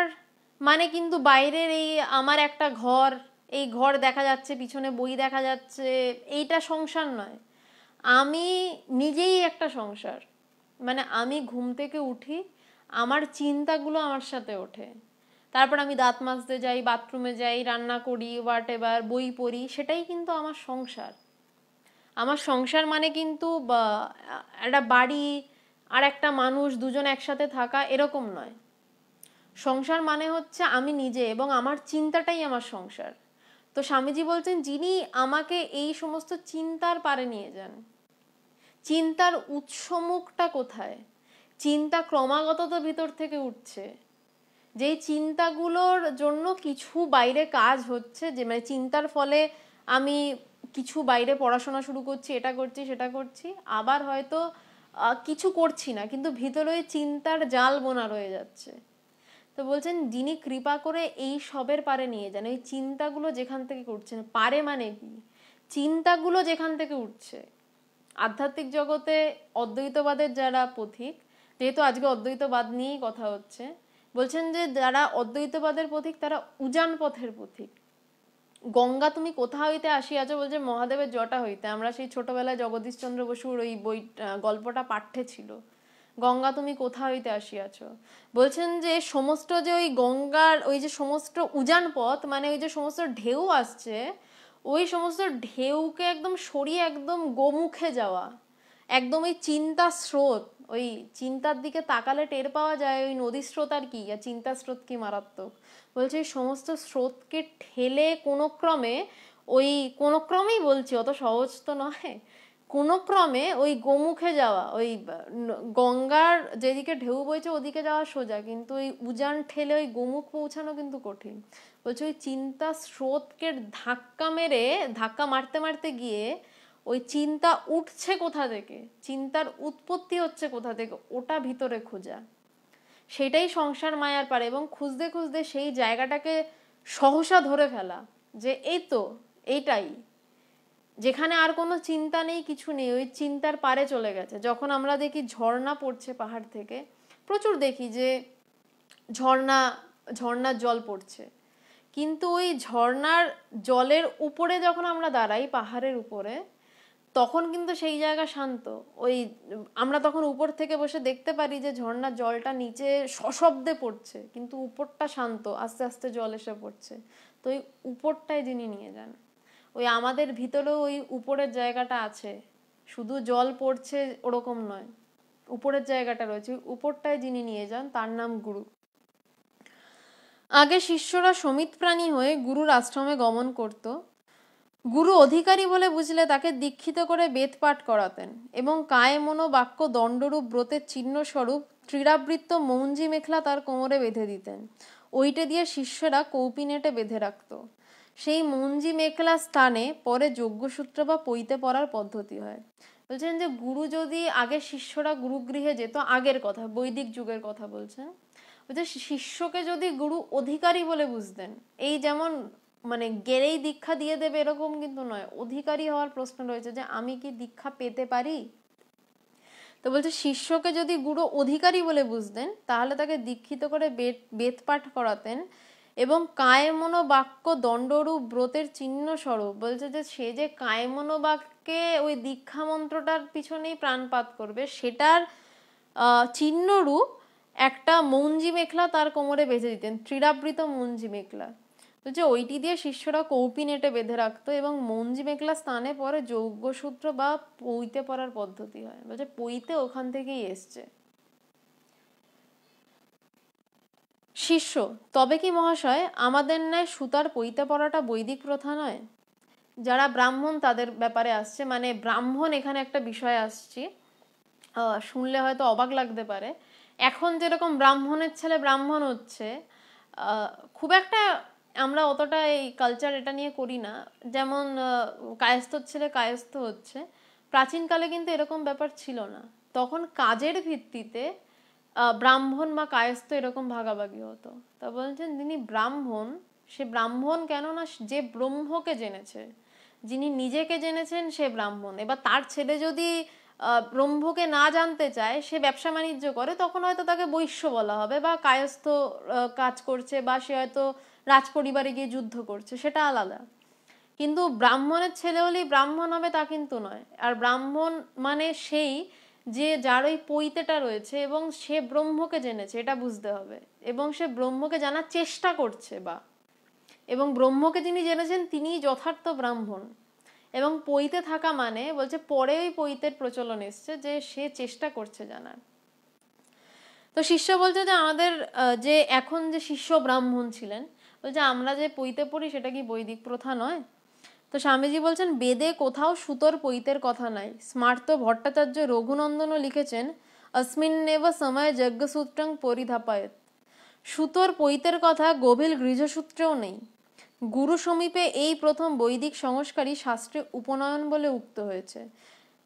মানে কিন্তু বাইরের এই আমার একটা ঘর, এই ঘর দেখা যাচ্ছে, পিছনে বই দেখা যাচ্ছে, এইটা সংসার নয়। আমি নিজেই একটা সংসার। মানে আমি ঘুম থেকে উঠি, আমার চিন্তাগুলো আমার সাথে ওঠে, তারপর আমি দাঁত মাজতে যাই, বাথরুমে যাই, রান্না করি, হোয়াট এভার, বই পড়ি, সেটাই কিন্তু আমার সংসার। আমার সংসার মানে কিন্তু একটা বাড়ি আর একটা মানুষ দুজন একসাথে থাকা এরকম নয়। সংসার মানে হচ্ছে আমি নিজে এবং আমার চিন্তাটাই আমার সংসার। তো স্বামীজি বলছেন যিনি আমাকে এই সমস্ত চিন্তার পারে নিয়ে যান। চিন্তার উৎসমুখটা কোথায়? চিন্তা ক্রমাগত তো ভিতর থেকে উঠছে। যেই চিন্তাগুলোর জন্য কিছু বাইরে কাজ হচ্ছে, যে মানে চিন্তার ফলে আমি কিছু বাইরে পড়াশোনা শুরু করছি, এটা করছি সেটা করছি, আবার হয়তো কিছু করছি না, কিন্তু ভিতরে ওই চিন্তার জাল বোনা রয়ে যাচ্ছে। তো বলছেন যিনি কৃপা করে এই সবের পারে নিয়ে যান, ওই চিন্তাগুলো যেখান থেকে উঠছে, পারে মানে কি, চিন্তাগুলো যেখান থেকে উঠছে। আধ্যাত্মিক জগতে অদ্বৈতবাদের যারা পথিক, যেহেতু আজকে অদ্বৈতবাদ নিয়েই কথা হচ্ছে, বলছেন যে যারা অদ্বৈতবাদের পথিক তারা উজান পথের পথিক। গঙ্গা তুমি কোথা হইতে আসিয়াছ, বলছে মহাদেবের জটা হইতে। আমরা সেই ছোটবেলায় জগদীশচন্দ্র বসুর ওই বই গল্পটা পাঠ্যে ছিল, গঙ্গা তুমি কোথা হইতে আসিয়াছ। বলছেন যে সমস্ত যে ওই গঙ্গার ওই যে সমস্ত উজান পথ, মানে ওই যে সমস্ত ঢেউ আসছে, ওই সমস্ত ঢেউকে একদম সরিয়ে একদম গোমুখে যাওয়া, একদম ওই চিন্তা স্রোত, ওই চিন্তার দিকে তাকালে টের পাওয়া যায় ওই নদীর স্রোত আর কি, আর চিন্তা স্রোত কি মারাত্মক। বলছে এই সমস্ত স্রোতকে ঠেলে কোনো ক্রমে, ওই কোনো ক্রমেই বলছি, অত সহজ তো নয়, কোনো ক্রমে ওই গোমুখে যাওয়া, ওই গঙ্গার যেদিকে ঢেউ বইছে ওদিকে যাওয়া সোজা, কিন্তু ওই উজান ঠেলে ওই গোমুখ পৌঁছানো কিন্তু কঠিন। বলছে ওই চিন্তা স্রোতকে ধাক্কা মারতে মারতে গিয়ে ওই চিন্তা উঠছে কোথা থেকে, চিন্তার উৎপত্তি হচ্ছে কোথা থেকে, ওটা ভিতরে খোঁজা, সেটাই সংসার মায়ার পারে। এবং খুঁজতে খুঁজতে সেই জায়গাটাকে সহসা ধরে ফেলা, যে এই তো এইটাই, যেখানে আর কোনো চিন্তা নেই, কিছু নেই, ওই চিন্তার পারে চলে গেছে। যখন আমরা দেখি ঝর্ণা পড়ছে পাহাড় থেকে, প্রচুর দেখি যে ঝর্ণার জল পড়ছে, কিন্তু ওই ঝর্ণার জলের উপরে যখন আমরা দাঁড়াই পাহাড়ের উপরে, তখন কিন্তু সেই জায়গা শান্ত। ওই আমরা তখন উপর থেকে বসে দেখতে পারি যে ঝর্ণার জলটা নিচে সশব্দে পড়ছে, কিন্তু উপরটা শান্ত, আস্তে আস্তে জল এসে পড়ছে। তো ওই উপরটায় যিনি নিয়ে যান, ওই আমাদের ভিতরেও ওই উপরের জায়গাটা আছে, শুধু জল পড়ছে ওরকম নয়, উপরের জায়গাটা রয়েছে, উপরটায় যিনি নিয়ে যান তার নাম গুরু। আগে শিষ্যরা সমিত প্রাণী হয়ে গুরুর আশ্রমে গমন করত। গুরু অধিকারী বলে বুঝলে তাকে দীক্ষিত করে বেদ পাঠ করাতেন এবং কায় মনো বাক্য দণ্ডরূপ ব্রতের চিহ্ন স্বরূপ ক্রীড়াবৃত্ত মৌঞ্জি মেখলা তার কোমরে বেঁধে দিতেন। ওইটা দিয়ে শিষ্যরা কৌপিনেটে বেঁধে রাখত। সেই মৌঞ্জি মেখলা স্থানে পরে যজ্ঞসূত্র বা পৈতে পড়ার পদ্ধতি হয়। বলছেন যে গুরু যদি, আগে শিষ্যরা গুরুগৃহে যেত, আগের কথা, বৈদিক যুগের কথা বলছেন, বলছে শিষ্যকে যদি গুরু অধিকারী বলে বুঝতেন, এই যেমন মানে গেলেই দীক্ষা দিয়ে দেবে এরকম কিন্তু নয়, অধিকারী হওয়ার প্রশ্ন রয়েছে, যে আমি কি দীক্ষা পেতে পারি। তো বলছে শিষ্যকে যদি গুরু অধিকারী বলে বুঝতেন, তাহলে তাকে দীক্ষিত করে বেদ পাঠ করাতেন এবং কায়মনো বাক্য দণ্ডরূপ ব্রতের চিহ্ন স্বরূপ, বলছে যে সে যে কায়মনো বাক্যে ওই দীক্ষা মন্ত্রটার পিছনেই প্রাণপাত করবে, সেটার চিহ্নরূপ একটা মৌঞ্জি মেখলা তার কোমরে বেঁধে দিতেন, ক্রীড়াবৃত মৌঞ্জি মেখলা। বলছে ওইটি দিয়ে শিষ্যরা কৌপিনেটে বেঁধে রাখতো এবং মৌঞ্জি মেখলা স্থানে পরে যজ্ঞসূত্র বা পৈতে পড়ার পদ্ধতি হয়। বলছে পৈতে ওখান থেকেই এসছে। শিষ্য, তবে কি মহাশয় আমাদের ন্যায় সুতার পইতে পড়াটা বৈদিক প্রথা নয়? যারা ব্রাহ্মণ তাদের ব্যাপারে আসছে, মানে ব্রাহ্মণ এখানে একটা বিষয় আসছি, শুনলে হয়তো অবাক লাগতে পারে। এখন যেরকম ব্রাহ্মণের ছেলে ব্রাহ্মণ হচ্ছে, খুব একটা আমরা অতটা এই কালচার এটা নিয়ে করি না। যেমন কায়স্থর ছেলে কায়স্থ হচ্ছে, প্রাচীনকালে কিন্তু এরকম ব্যাপার ছিল না। তখন কাজের ভিত্তিতে ব্রাহ্মণ বা কায়স্থ এরকম ভাগাভাগি হতো। তা বলছেন তিনি ব্রাহ্মণ, সে ব্রাহ্মণ কেন না যে ব্রহ্মকে জেনেছে, যিনি নিজেকে জেনেছেন সে ব্রাহ্মণ। এবার তার ছেলে যদি ব্রহ্মকে না জানতে চায়, সে ব্যবসা বাণিজ্য করে, তখন হয়তো তাকে বৈশ্য বলা হবে, বা কায়স্থ কাজ করছে, বা সে হয়তো রাজ পরিবারে গিয়ে যুদ্ধ করছে, সেটা আলাদা। কিন্তু ব্রাহ্মণের ছেলে হলেই ব্রাহ্মণ হবে তা কিন্তু নয়। আর ব্রাহ্মণ মানে সেই যে যার ওই পৈতেটা রয়েছে এবং সে ব্রহ্মকে জেনেছে, এটা বুঝতে হবে। এবং সে ব্রহ্মকে জানার চেষ্টা করছে, বা এবং ব্রহ্মকে যিনি জেনেছেন তিনিই যথার্থ ব্রাহ্মণ। এবং পৈতে থাকা মানে বলছে পরে ওই পৈতের প্রচলন এসছে যে সে চেষ্টা করছে জানার। তো শিষ্য বলছে যে আমাদের যে এখন যে শিষ্য ব্রাহ্মণ ছিলেন, বলছে আমরা যে পৈতে পড়ি সেটা কি বৈদিক প্রথা নয়? তো স্বামীজি বলছেন বেদে কোথাও সুতোর পৈতের কথা নাই। স্মার্ত ভট্টাচার্য রঘুনন্দনও লিখেছেন अस्मिन्नेव সময়ে যজ্ঞসূত্রং পরিধাপায়েত। সুতোর পৈতের কথা গভীর গৃহসূত্রেও নেই। গুরু সমীপে এই প্রথম বৈদিক সংস্কারই শাস্ত্রে উপনয়ন বলে উক্ত হয়েছে।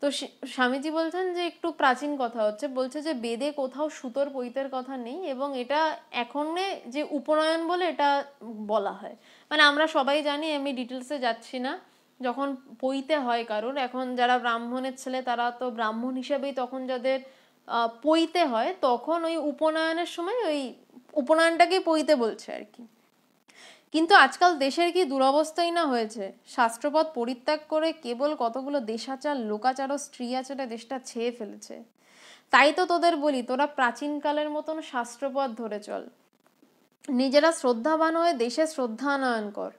তো স্বামীজি বলছেন যে একটু প্রাচীন কথা হচ্ছে, বলছে যে বেদে কোথাও সুতোর পৈতের কথা নেই, এবং এটা এখন যে উপনয়ন বলে এটা বলা হয়। মানে আমরা সবাই জানি, আমি ডিটেলসে যাচ্ছি না। যখন পৈতে হয় কারোর, এখন যারা ব্রাহ্মণের ছেলে তারা তো ব্রাহ্মণ হিসেবেই, তখন যাদের পৈতে হয় তখন ওই উপনয়নের সময় ওই উপনয়নটাকেই পৈতে বলছে আর কি। কিন্তু আজকাল দেশের কি দুরবস্থাই না হয়েছে, শাস্ত্রপদ পরিত্যাগ করে কেবল কতগুলো দেশাচার লোকাচার ও স্ত্রী আচারে দেশটা ছেয়ে ফেলেছে। তাই তো তোদের বলি, তোরা প্রাচীনকালের মতন শাস্ত্রপদ ধরে চল, নিজেরা শ্রদ্ধাবান হয়ে দেশে শ্রদ্ধা আনয়ন কর।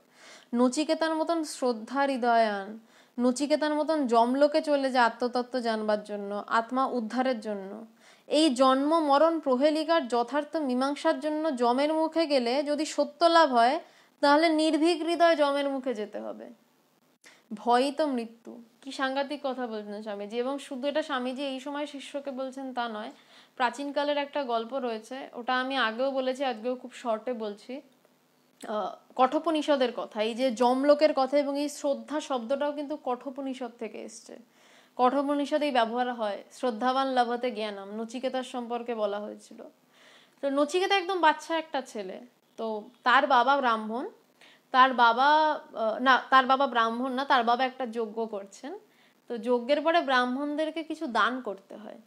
নচিকেতার মতন শ্রদ্ধা হৃদয় আন, নচিকেতার মতন জমলোকে চলে যা আত্মতত্ত্ব জানবার জন্য, আত্মা উদ্ধারের জন্য। এই জন্ম মরণ প্রহেলিকার যথার্থ মীমাংসার জন্য যমের মুখে গেলে যদি সত্য লাভ হয়, তাহলে নির্ভীক হৃদয় যমের মুখে যেতে হবে। ভয়ই তো মৃত্যু। কি সাংঘাতিক কথা বলছেন স্বামীজি। এবং শুধু এটা স্বামীজি এই সময় শিষ্যকে বলছেন তা নয়, প্রাচীনকালের একটা গল্প রয়েছে, ওটা আমি আগেও বলেছি, আজকেও খুব শর্টে বলছি। কঠোপনিষদের কথা, এই যে যমলোকের কথা, এবং এই শ্রদ্ধা শব্দটাও কিন্তু কঠোপনিষদ থেকে এসছে। কঠোপনিষদেই ব্যবহার হয়, শ্রদ্ধাবান লাভতে জ্ঞানম, নচিকেতার সম্পর্কে বলা হয়েছিল। তো নচিকেতা একদম বাচ্চা একটা ছেলে। তো তার বাবা ব্রাহ্মণ, তার বাবা না, তার বাবা ব্রাহ্মণ না, তার বাবা একটা যজ্ঞ করছেন। তো যজ্ঞের পরে ব্রাহ্মণদেরকে কিছু দান করতে হয়।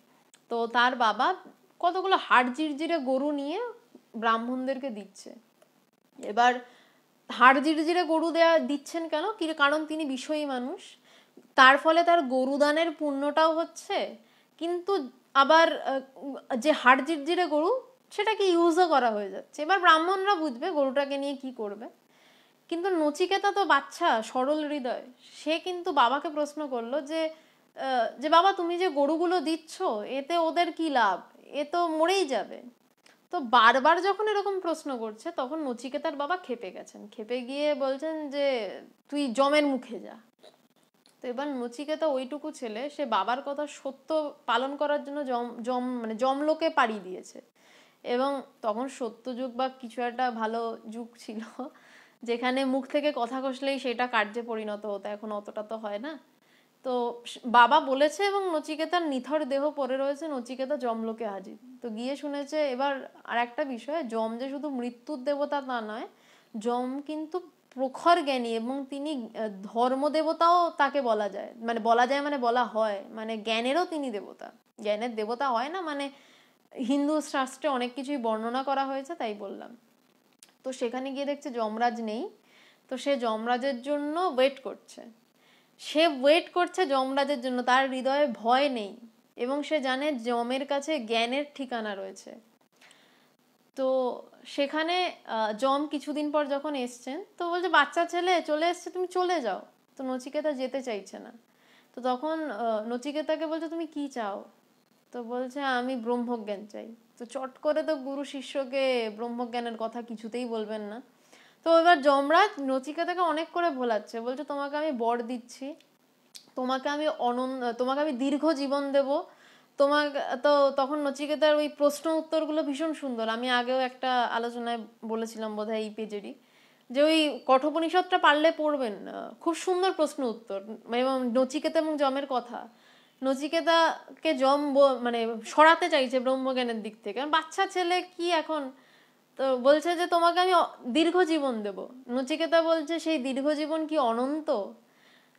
তো তার বাবা কতগুলো হাড় জিরজিরে গরু নিয়ে ব্রাহ্মণদেরকে দিচ্ছে। এবার হাড় জিরজিরে গরু দিচ্ছেন কেন? কারণ তিনি বিষয়ী মানুষ, তার ফলে তার গরুদানের পুণ্যটাও হচ্ছে, কিন্তু আবার যে হাড় জিরজিরে গরু সেটাকে ইউজও করা হয়ে যাচ্ছে। এবার ব্রাহ্মণরা বুঝবে গরুটাকে নিয়ে কি করবে। কিন্তু নচিকেতা তো বাচ্চা, সরল হৃদয়, সে কিন্তু বাবাকে প্রশ্ন করলো যে যে বাবা তুমি যে গরুগুলো দিচ্ছ এতে ওদের কি লাভ, এ তো মরেই যাবে। তো বারবার যখন এরকম প্রশ্ন করছে, তখন নচিকেতার বাবা খেপে গেছেন, খেপে গিয়ে বলছেন যে তুই যমের মুখে যা। তো এবার নচিকেতা ওইটুকু ছেলে, সে বাবার কথা সত্য পালন করার জন্য মানে যমলোকে পাড়ি দিয়েছে। এবং তখন সত্যযুগ বা কিছু একটা ভালো যুগ ছিল, যেখানে মুখ থেকে কথা কষলেই সেটা কার্যে পরিণত হতো, এখন অতটা তো হয় না। তো বাবা বলেছে, এবং নচিকেতার নিথর দেহ পড়ে রয়েছে, নচিকেতা যমলোকে হাজির। তো গিয়ে শুনেছে। এবার আর একটা বিষয়, যম যে শুধু মৃত্যুর দেবতা তা নয়, যম কিন্তু প্রখর জ্ঞানী, এবং তিনি ধর্ম দেবতাও তাকে বলা যায়, মানে বলা হয়, মানে জ্ঞানেরও তিনি দেবতা। জ্ঞানের দেবতা হয় না মানে হিন্দু শাস্ত্রে অনেক কিছুই বর্ণনা করা হয়েছে, তাই বললাম। তো সেখানে গিয়ে দেখছে যমরাজ নেই। তো সে যমরাজের জন্য ওয়েট করছে, যমরাজের জন্য। তার হৃদয়ে ভয় নেই, এবং সে জানে যমের কাছে জ্ঞানের ঠিকানা রয়েছে। তো সেখানে যম কিছুদিন পর যখন এসছেন, তো বলছে বাচ্চা ছেলে চলে এসছে, তুমি চলে যাও। তো নচিকেতা যেতে চাইছে না। তো তখন নচিকেতাকে বলছে তুমি কি চাও? তো বলছে আমি ব্রহ্মজ্ঞান চাই। তো চট করে তো গুরু শিষ্যকে ব্রহ্মজ্ঞানের কথা কিছুতেই বলবেন না। তো এবার যমরাজ নচিকেতাকে অনেক করে ভোলাচ্ছে, বলছে তোমাকে আমি বর দিচ্ছি, তোমাকে আমি দীর্ঘ জীবন দেব, তোমাকে। তো তখন নচিকেতার ওই প্রশ্ন উত্তরগুলো ভীষণ সুন্দর। আমি আগেও একটা আলোচনায় বলেছিলাম বোধহয় এই পেজেরই, যে ওই কঠোপনিষদটা পারলে পড়বেন, খুব সুন্দর প্রশ্ন উত্তর। এবং নচিকেতা এবং যমের কথা, নচিকেতাকে যম মানে সরাতে চাইছে ব্রহ্মজ্ঞানের দিক থেকে, কারণ বাচ্চা ছেলে কি এখন। তো বলছে যে তোমাকে আমি দীর্ঘ জীবন দেব। নচিকেতা বলছে সেই দীর্ঘ জীবন কি অনন্ত?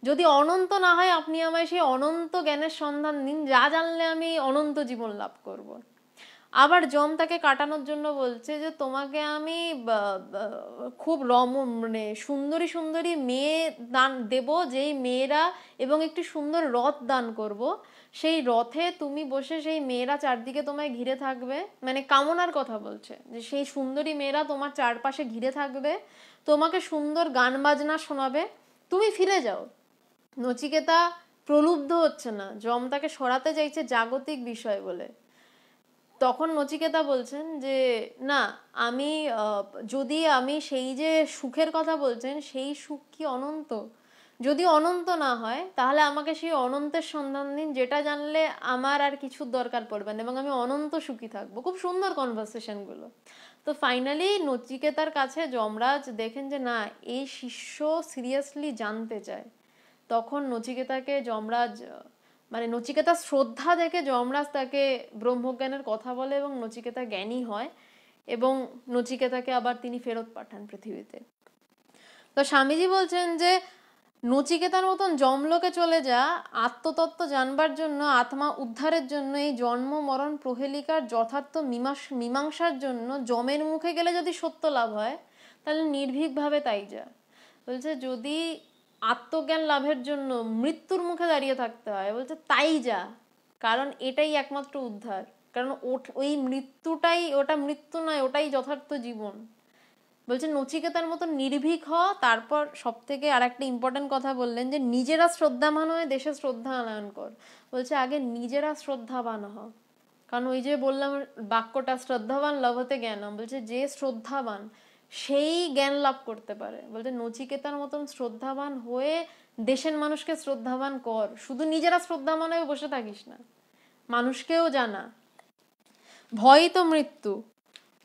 যদি অনন্ত না হয় আপনি আমায় সেই অনন্ত জ্ঞানের সন্ধান দিন, যা জানলে আমি অনন্ত জীবন লাভ করব। আবার যম তাকে কাটানোর জন্য বলছে যে তোমাকে আমি খুব মানে সুন্দরী সুন্দরী মেয়ে দান দেব, যেই মেয়েরা, এবং একটি সুন্দর রথ দান করব, সেই রথে তুমি বসে সেই মেয়েরা চারদিকে তোমায় ঘিরে থাকবে। মানে কামনার কথা বলছে, যে সেই সুন্দরী মেয়েরা তোমার চারপাশে ঘিরে থাকবে, তোমাকে সুন্দর গান বাজনা শোনাবে, তুমি ফিরে যাও। নচিকেতা প্রলুব্ধ হচ্ছে না, যম তাকে সরাতে চাইছে জাগতিক বিষয় বলে। তখন নচিকেতা বলছেন যে না, আমি যদি আমি সেই যে সুখের কথা বলছেন, সেই সুখ কি অনন্ত? যদি অনন্ত না হয় তাহলে আমাকে সেই অনন্তের সন্ধান দিন, যেটা জানলে আমার আর কিছুর দরকার পড়বে না এবং আমি অনন্ত সুখী থাকবো। খুব সুন্দর কনভারসেশন গুলো। তো ফাইনালি নচিকেতার কাছে যমরাজ দেখেন যে না, এই শিষ্য সিরিয়াসলি জানতে চায়। তখন নচিকেতাকে যমরাজ, মানে নচিকেতা শ্রদ্ধা দেখে যমরাজ তাকে ব্রহ্মজ্ঞানের কথা বলে এবং নচিকেতা জ্ঞানী হয় এবং নচিকেতাকে আবার তিনি ফেরত পাঠান পৃথিবীতে। তো স্বামীজি বলছেন যে নচিকেতার মতন যমলোকে চলে যা আত্মতত্ত্ব জানবার জন্য, আত্মা উদ্ধারের জন্য, এই জন্ম মরণ প্রহেলিকার যথার্থ মীমাংসার জন্য যমের মুখে গেলে যদি সত্য লাভ হয়, তাহলে নির্ভীকভাবে তাই যা। বলছে যদি আত্মজ্ঞান লাভের জন্য মৃত্যুর মুখে দাঁড়িয়ে থাকতে হয়, বলছে তাই যা, কারণ এটাই একমাত্র উদ্ধার। কারণ ওই মৃত্যুটাই, ওটা মৃত্যু নয়, ওটাই যথার্থ জীবন। বলছে নচিকেতার মতো নির্ভীক হ। তারপর সব থেকে আর একটা ইম্পর্টেন্ট কথা বললেন, যে নিজেরা শ্রদ্ধাবান হয়ে দেশে শ্রদ্ধা আনয়ন কর। বলছে আগে নিজেরা শ্রদ্ধাবান হ। কারণ ওই যে বললাম বাক্যটা, শ্রদ্ধাবান লভতে জ্ঞানম, বলছে যে শ্রদ্ধাবান সেই জ্ঞান লাভ করতে পারে। বলছে নচিকেতার মতন শ্রদ্ধাবান হয়ে দেশের মানুষকে শ্রদ্ধাবান কর, শুধু নিজেরা শ্রদ্ধাবান হয়ে বসে থাকিস না, মানুষকেও জানা। ভয়ই তো মৃত্যু,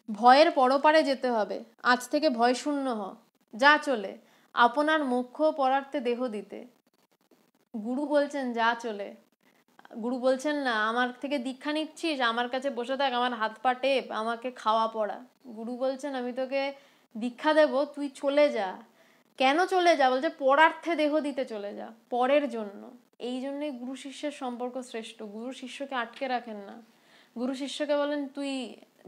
ভয়ের পরপারে যেতে হবে, আজ থেকে ভয় শূন্য হ, যা চলে আপনার মোক্ষ পরার্থে দেহ দিতে। গুরু বলছেন যা চলে। গুরু বলছেন না আমার থেকে দীক্ষা নিচ্ছিস, আমার কাছে বসে থাক, আমার হাত পা টেপ, আমাকে খাওয়া পড়া। গুরু বলছেন আমি তোকে দীক্ষা দেব, তুই চলে যা। কেন চলে যা? বলছে পরার্থে দেহ দিতে চলে যা, পরের জন্য। এই জন্যই গুরু শিষ্যের সম্পর্ক শ্রেষ্ঠ। গুরু শিষ্যকে আটকে রাখেন না। গুরু শিষ্যকে বলেন তুই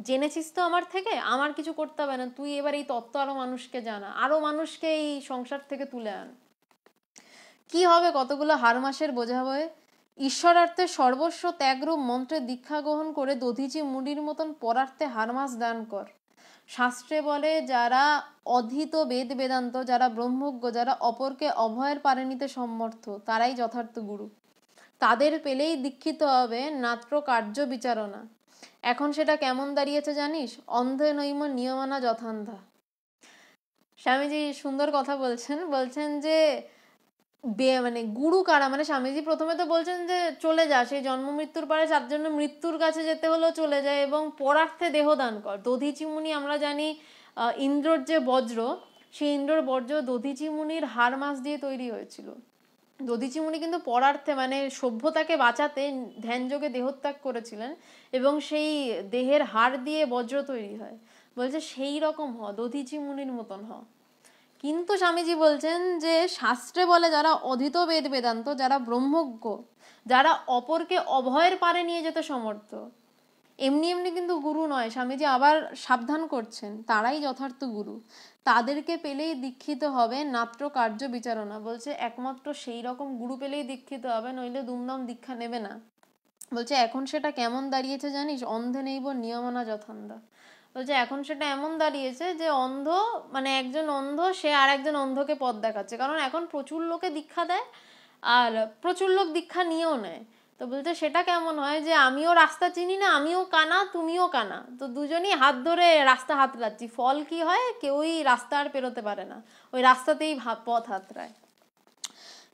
জেনেছিস তো আমার থেকে, আমার কিছু করতে হবে না, তুই এবার এই তত্ত্ব আরো মানুষকে জানা, আরো মানুষকে এই সংসার থেকে তুলে আন। কি হবে কতগুলো হার মাসের বোঝা বয়ে? ঈশ্বরার্থে সর্বস্ব ত্যাগরূপ মন্ত্রে দীক্ষা গ্রহণ করে দধিচি মুনির মতন পরার্থে হারমাস দান কর। শাস্ত্রে বলে যারা অধীত বেদ বেদান্ত, যারা ব্রহ্মজ্ঞ, যারা অপরকে অভয়ের পারে নিতে সমর্থ, তারাই যথার্থ গুরু। তাদের পেলেই দীক্ষিত হবে, নাত্র কার্য বিচারণা। এখন সেটা কেমন দাঁড়িয়েছে জানিস? অন্ধে নৈম নিয়মানা যথান্ধা। স্বামীজি সুন্দর কথা বলছেন। বলছেন যে মানে গুরু কারা, মানে স্বামীজি প্রথমে তো বলছেন যে চলে যা, সেই জন্ম মৃত্যুর পারে, তার জন্য মৃত্যুর কাছে যেতে হলেও চলে যায়, এবং পরার্থে দেহ দান কর। দধিচি মুনি আমরা জানি ইন্দ্রর যে বজ্র, সেই ইন্দ্রর বজ্র দধিচি মুনির হার মাস দিয়ে তৈরি হয়েছিল। দধিচি মুনি কিন্তু পরার্থে মানে সভ্যতাকে বাঁচাতে ধ্যান যোগে দেহত্যাগ করেছিলেন, এবং সেই দেহের হাড় দিয়ে বজ্র তৈরি হয়। বলছে সেই রকম হ, দধিচি মুনির মতন হ। কিন্তু স্বামীজি বলছেন যে শাস্ত্রে বলে যারা অধীত বেদ বেদান্ত, যারা ব্রহ্মজ্ঞ, যারা অপরকে অভয়ের পারে নিয়ে যেতে সমর্থ, এমনি এমনি কিন্তু গুরু নয়। স্বামীজি আবার সাবধান করছেন, তারাই যথার্থ গুরু। তাদেরকে পেলেই দীক্ষিত হবে, নাত্র কার্য বিচারণা। বলছে একমাত্র সেই রকম গুরু পেলেই দীক্ষিত হবে, নইলে দুমদাম দীক্ষা নেবে না। বলছে এখন সেটা কেমন দাঁড়িয়েছে জানিস? অন্ধে নেইব নিয়মনা যথান্ধা। বলছে এখন সেটা এমন দাঁড়িয়েছে যে অন্ধ, মানে একজন অন্ধ সে আর একজন অন্ধকে পথ দেখাচ্ছে। কারণ এখন প্রচুর লোকে দীক্ষা দেয় আর প্রচুর লোক দীক্ষা নিয়েও নেয়। তো বলছে সেটা কেমন হয় যে আমিও রাস্তা চিনি না, আমিও কানা তুমিও কানা, তো দুজনই হাত ধরে রাস্তা হাতড়াচ্ছি, ফল কি হয় কেউই রাস্তা আর পেরোতে পারে না, ওই রাস্তাতেই পথ হাতড়ায়।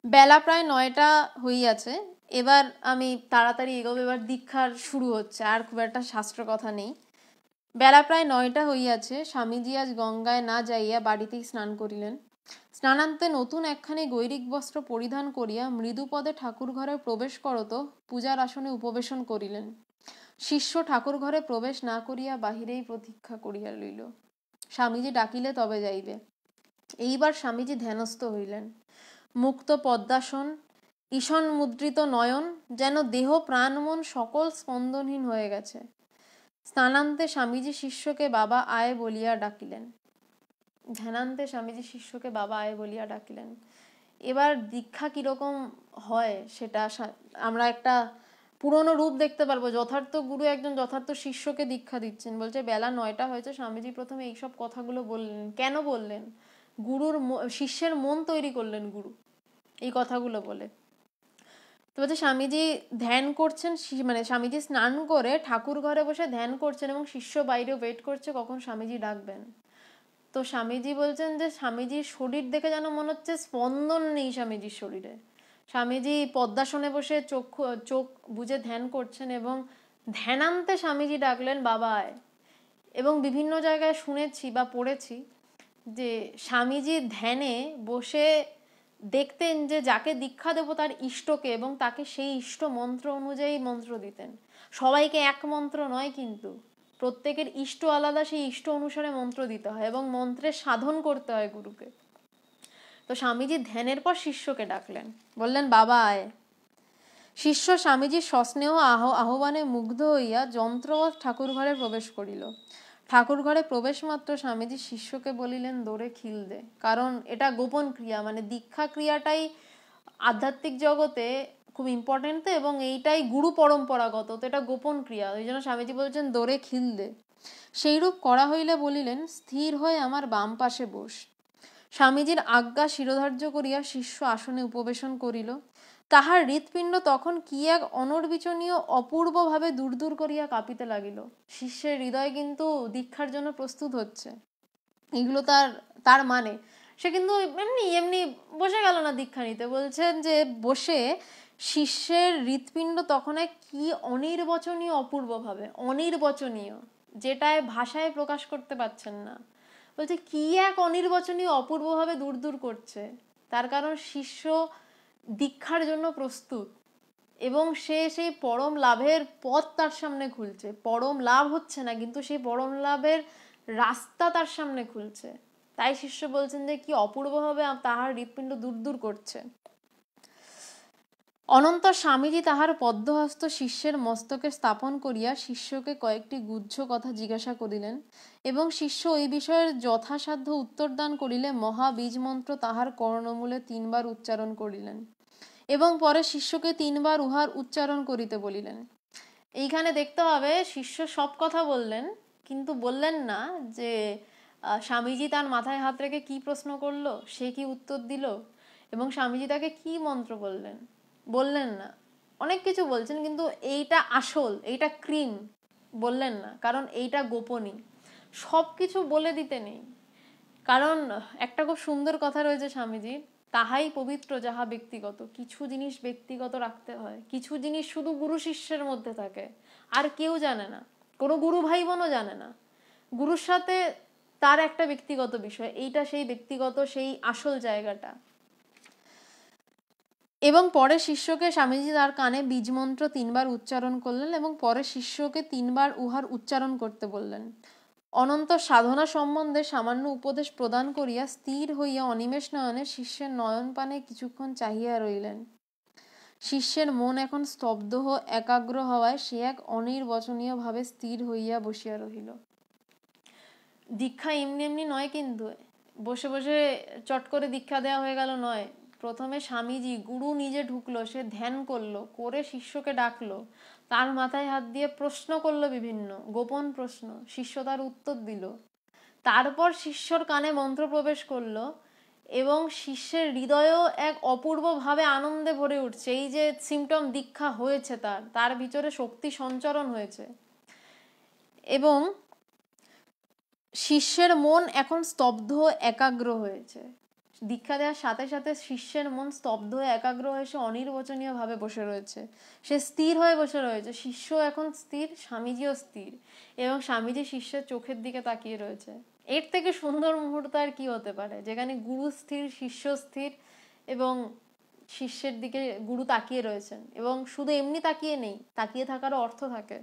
বেলা প্রায় 9টা হইয়াছে। এবার আমি তাড়াতাড়ি এগোবো, এবার দীক্ষার শুরু হচ্ছে, আর খুব একটা শাস্ত্র কথা নেই। বেলা প্রায় 9টা হইয়াছে। স্বামীজি আজ গঙ্গায় না যাইয়া বাড়িতেই স্নান করিলেন। স্নানান্তে নতুন একখানি গৈরিক বস্ত্র পরিধান করিয়া মৃদুপদে ঠাকুর ঘরে প্রবেশ করত পূজার আসনে উপবেশন করিলেন। শিষ্য ঠাকুর ঘরে প্রবেশ না করিয়া বাহিরেই প্রতীক্ষা করিয়া লইল। স্বামীজি ডাকিলে তবে যাইবে। এইবার স্বামীজি ধ্যানস্থ হইলেন। মুক্ত পদ্মাসন, ঈশন মুদ্রিত নয়ন, যেন দেহ প্রাণ মন সকল স্পন্দনহীন হয়ে গেছে। স্নানান্তে স্বামীজি শিষ্যকে বাবা আয় বলিয়া ডাকিলেন। ধ্যানান্তে স্বামীজি শিষ্যকে বাবা আয় বলিয়া ডাকিলেন। এবার দীক্ষা কিরকম হয় সেটা আমরা একটা পুরনো রূপ দেখতে পারবো। যথার্থ গুরু একজন যথার্থ শিষ্যকে দীক্ষা দিচ্ছেন। বলছে বেলা 9টা হয়েছে, স্বামীজি প্রথমে এইসব কথাগুলো বললেন। কেন বললেন? শিষ্যের মন তৈরি করলেন গুরু এই কথাগুলো বলে। তো বলছে স্বামীজি ধ্যান করছেন, মানে স্বামীজি স্নান করে ঠাকুর ঘরে বসে ধ্যান করছেন এবং শিষ্য বাইরে ওয়েট করছে কখন স্বামীজি ডাকবেন। তো স্বামীজি বলছেন যে স্বামীজির শরীর দেখে যেন মনে হচ্ছে স্পন্দন নেই স্বামীজির শরীরে। স্বামীজি পদ্মাসনে বসে চোখ বুজে ধ্যান করছেন এবং ধ্যানান্তে স্বামীজি ডাকলেন বাবা আয়। এবং বিভিন্ন জায়গায় শুনেছি বা পড়েছি যে স্বামীজি ধ্যানে বসে দেখতেন যে যাকে দীক্ষা দেব তার ইষ্টকে, এবং তাকে সেই ইষ্ট মন্ত্র অনুযায়ী মন্ত্র দিতেন। সবাইকে এক মন্ত্র নয়, কিন্তু প্রত্যেকের ইষ্ট আলাদা, সেই ইষ্ট অনুসারে মন্ত্র দিতে হয় এবং মন্ত্রের সাধন করতে হয় গুরুকে। তো স্বামীজি ধ্যানের পর শিষ্যকে ডাকলেন, বললেন বাবা আয়। শিষ্য স্বামীজির সস্নেহ আহ্বানে মুগ্ধ হইয়া যন্ত্রবৎ ঠাকুর ঘরে প্রবেশ করিল। ঠাকুর ঘরে প্রবেশ মাত্র স্বামীজি শিষ্যকে বলিলেন দৌড়ে খিল দে। কারণ এটা গোপন ক্রিয়া, মানে দীক্ষা ক্রিয়াটাই আধ্যাত্মিক জগতে খুব ইম্পর্টেন্ট, তো এবং এইটাই গুরু পরম্পরাগত, তো এটা গোপন ক্রিয়া, ওই জন্য স্বামীজি বলছেন দৌড়ে খিল দে। সেইরূপ করা হইলে বলিলেন স্থির হয়ে আমার বাম পাশে বস। স্বামীজির আজ্ঞা শিরোধার্য করিয়া শিষ্য আসনে উপবেশন করিল। তাহার হৃৎপিণ্ড তখন কি এক অনর্বিচনীয় অপূর্বভাবে দূর দূর করিয়া কাঁপিতে লাগিল। শিষ্যের হৃদয় কিন্তু দীক্ষার জন্য প্রস্তুত হচ্ছে। এগুলো তার মানে সে কিন্তু এমনি এমনি বসে গেল না দীক্ষা নিতে। বলছেন যে বসে শিষ্যের হৃৎপিণ্ড তখন এক কি অনির্বচনীয় অপূর্বভাবে, অনির্বচনীয়, যেটায় ভাষায় প্রকাশ করতে পারছেন না। বলছে কি এক অনির্বচনীয় অপূর্বভাবে দূর দূর করছে। তার কারণ শিষ্য দীক্ষার জন্য প্রস্তুত এবং সে সেই পরম লাভের পথ তার সামনে খুলছে। পরম লাভ হচ্ছে না, কিন্তু সেই পরম লাভের রাস্তা তার সামনে খুলছে। তাই শিষ্য বলছেন যে কি অপূর্বভাবে তাহার হৃৎপিণ্ড দূর দূর করছে। অনন্তর স্বামীজি তাহার পদ্মহস্ত শিষ্যের মস্তকে স্থাপন করিয়া শিষ্যকে কয়েকটি গুহ্য কথা জিজ্ঞাসা করিলেন এবং শিষ্য ওই বিষয়ের যথাসাধ্য উত্তরদান করিলে মহাবীজ মন্ত্র তাহার কর্ণমূলে 3 বার উচ্চারণ করিলেন এবং পরে শিষ্যকে 3 বার উহার উচ্চারণ করিতে বলিলেন। এইখানে দেখতে হবে শিষ্য সব কথা বললেন, কিন্তু বললেন না যে স্বামীজি তার মাথায় হাত রেখে কি প্রশ্ন করলো, সে কি উত্তর দিল, এবং স্বামীজি তাকে কি মন্ত্র বললেন না। অনেক কিছু বলছেন, কিন্তু এইটা আসল, এইটা ক্রিম বললেন না, কারণ এইটা গোপনী। সব কিছু বলে দিতে নেই, কারণ একটা খুব সুন্দর কথা রয়েছে স্বামীজির, তাহাই পবিত্র যাহা ব্যক্তিগত। কিছু জিনিস ব্যক্তিগত রাখতে হয়, কিছু জিনিস শুধু গুরু শিষ্যের মধ্যে থাকে, আর কেউ জানে না, কোনো গুরু ভাই বোনও জানে না। গুরুর সাথে তার একটা ব্যক্তিগত বিষয়, এইটা সেই ব্যক্তিগত, সেই আসল জায়গাটা। এবং পরে শিষ্যকে স্বামীজি তার কানে বীজ মন্ত্র 3 বার উচ্চারণ করলেন এবং পরে শিষ্যকে 3 বার উহার উচ্চারণ করতে বললেন। অনন্তর সাধনা সম্বন্ধে সামান্য উপদেশ প্রদান করিয়া স্থির হইয়া অনিমেষ নয়নে শিষ্যের নয়ন পানে কিছুক্ষণ চাহিয়া রইলেন। শিষ্যের মন এখন স্তব্ধ একাগ্র হওয়ায় সে এক অনির্বচনীয় ভাবে স্থির হইয়া বসিয়া রহিল। দীক্ষা এমনি এমনি নয়, কিন্তু বসে বসে চট করে দীক্ষা দেওয়া হয়ে গেল নয়। প্রথমে স্বামীজি গুরু নিজে ঢুকলো, সে ধ্যান করলো, করে শিষ্যকে ডাকলো, তার মাথায় হাত দিয়ে প্রশ্ন করলো, বিভিন্ন গোপন প্রশ্ন, শিষ্য তার উত্তর দিল। তারপর শিষ্যর কানে মন্ত্র প্রবেশ করলো এবং শিষ্যের হৃদয়েও এক অপূর্বভাবে আনন্দে ভরে উঠছে। এই যে সিমটম দীক্ষা হয়েছে, তার ভিতরে শক্তি সঞ্চরণ হয়েছে এবং শিষ্যের মন এখন স্তব্ধ একাগ্র হয়েছে। দীক্ষা দেওয়ার সাথে সাথে শিষ্যের মন স্তব্ধ হয়ে একাগ্র হয়ে সে অনির্বচনীয় ভাবে বসে রয়েছে, সে স্থির হয়ে বসে রয়েছে। শিষ্য এখন স্থির, স্বামীজিও স্থির এবং স্বামীজি শিষ্যের চোখের দিকে তাকিয়ে রয়েছে। এর থেকে সুন্দর মুহূর্ত আর কি হতে পারে, যেখানে গুরু স্থির, শিষ্য স্থির এবং শিষ্যের দিকে গুরু তাকিয়ে রয়েছেন। এবং শুধু এমনি তাকিয়ে নেই, তাকিয়ে থাকারও অর্থ থাকে।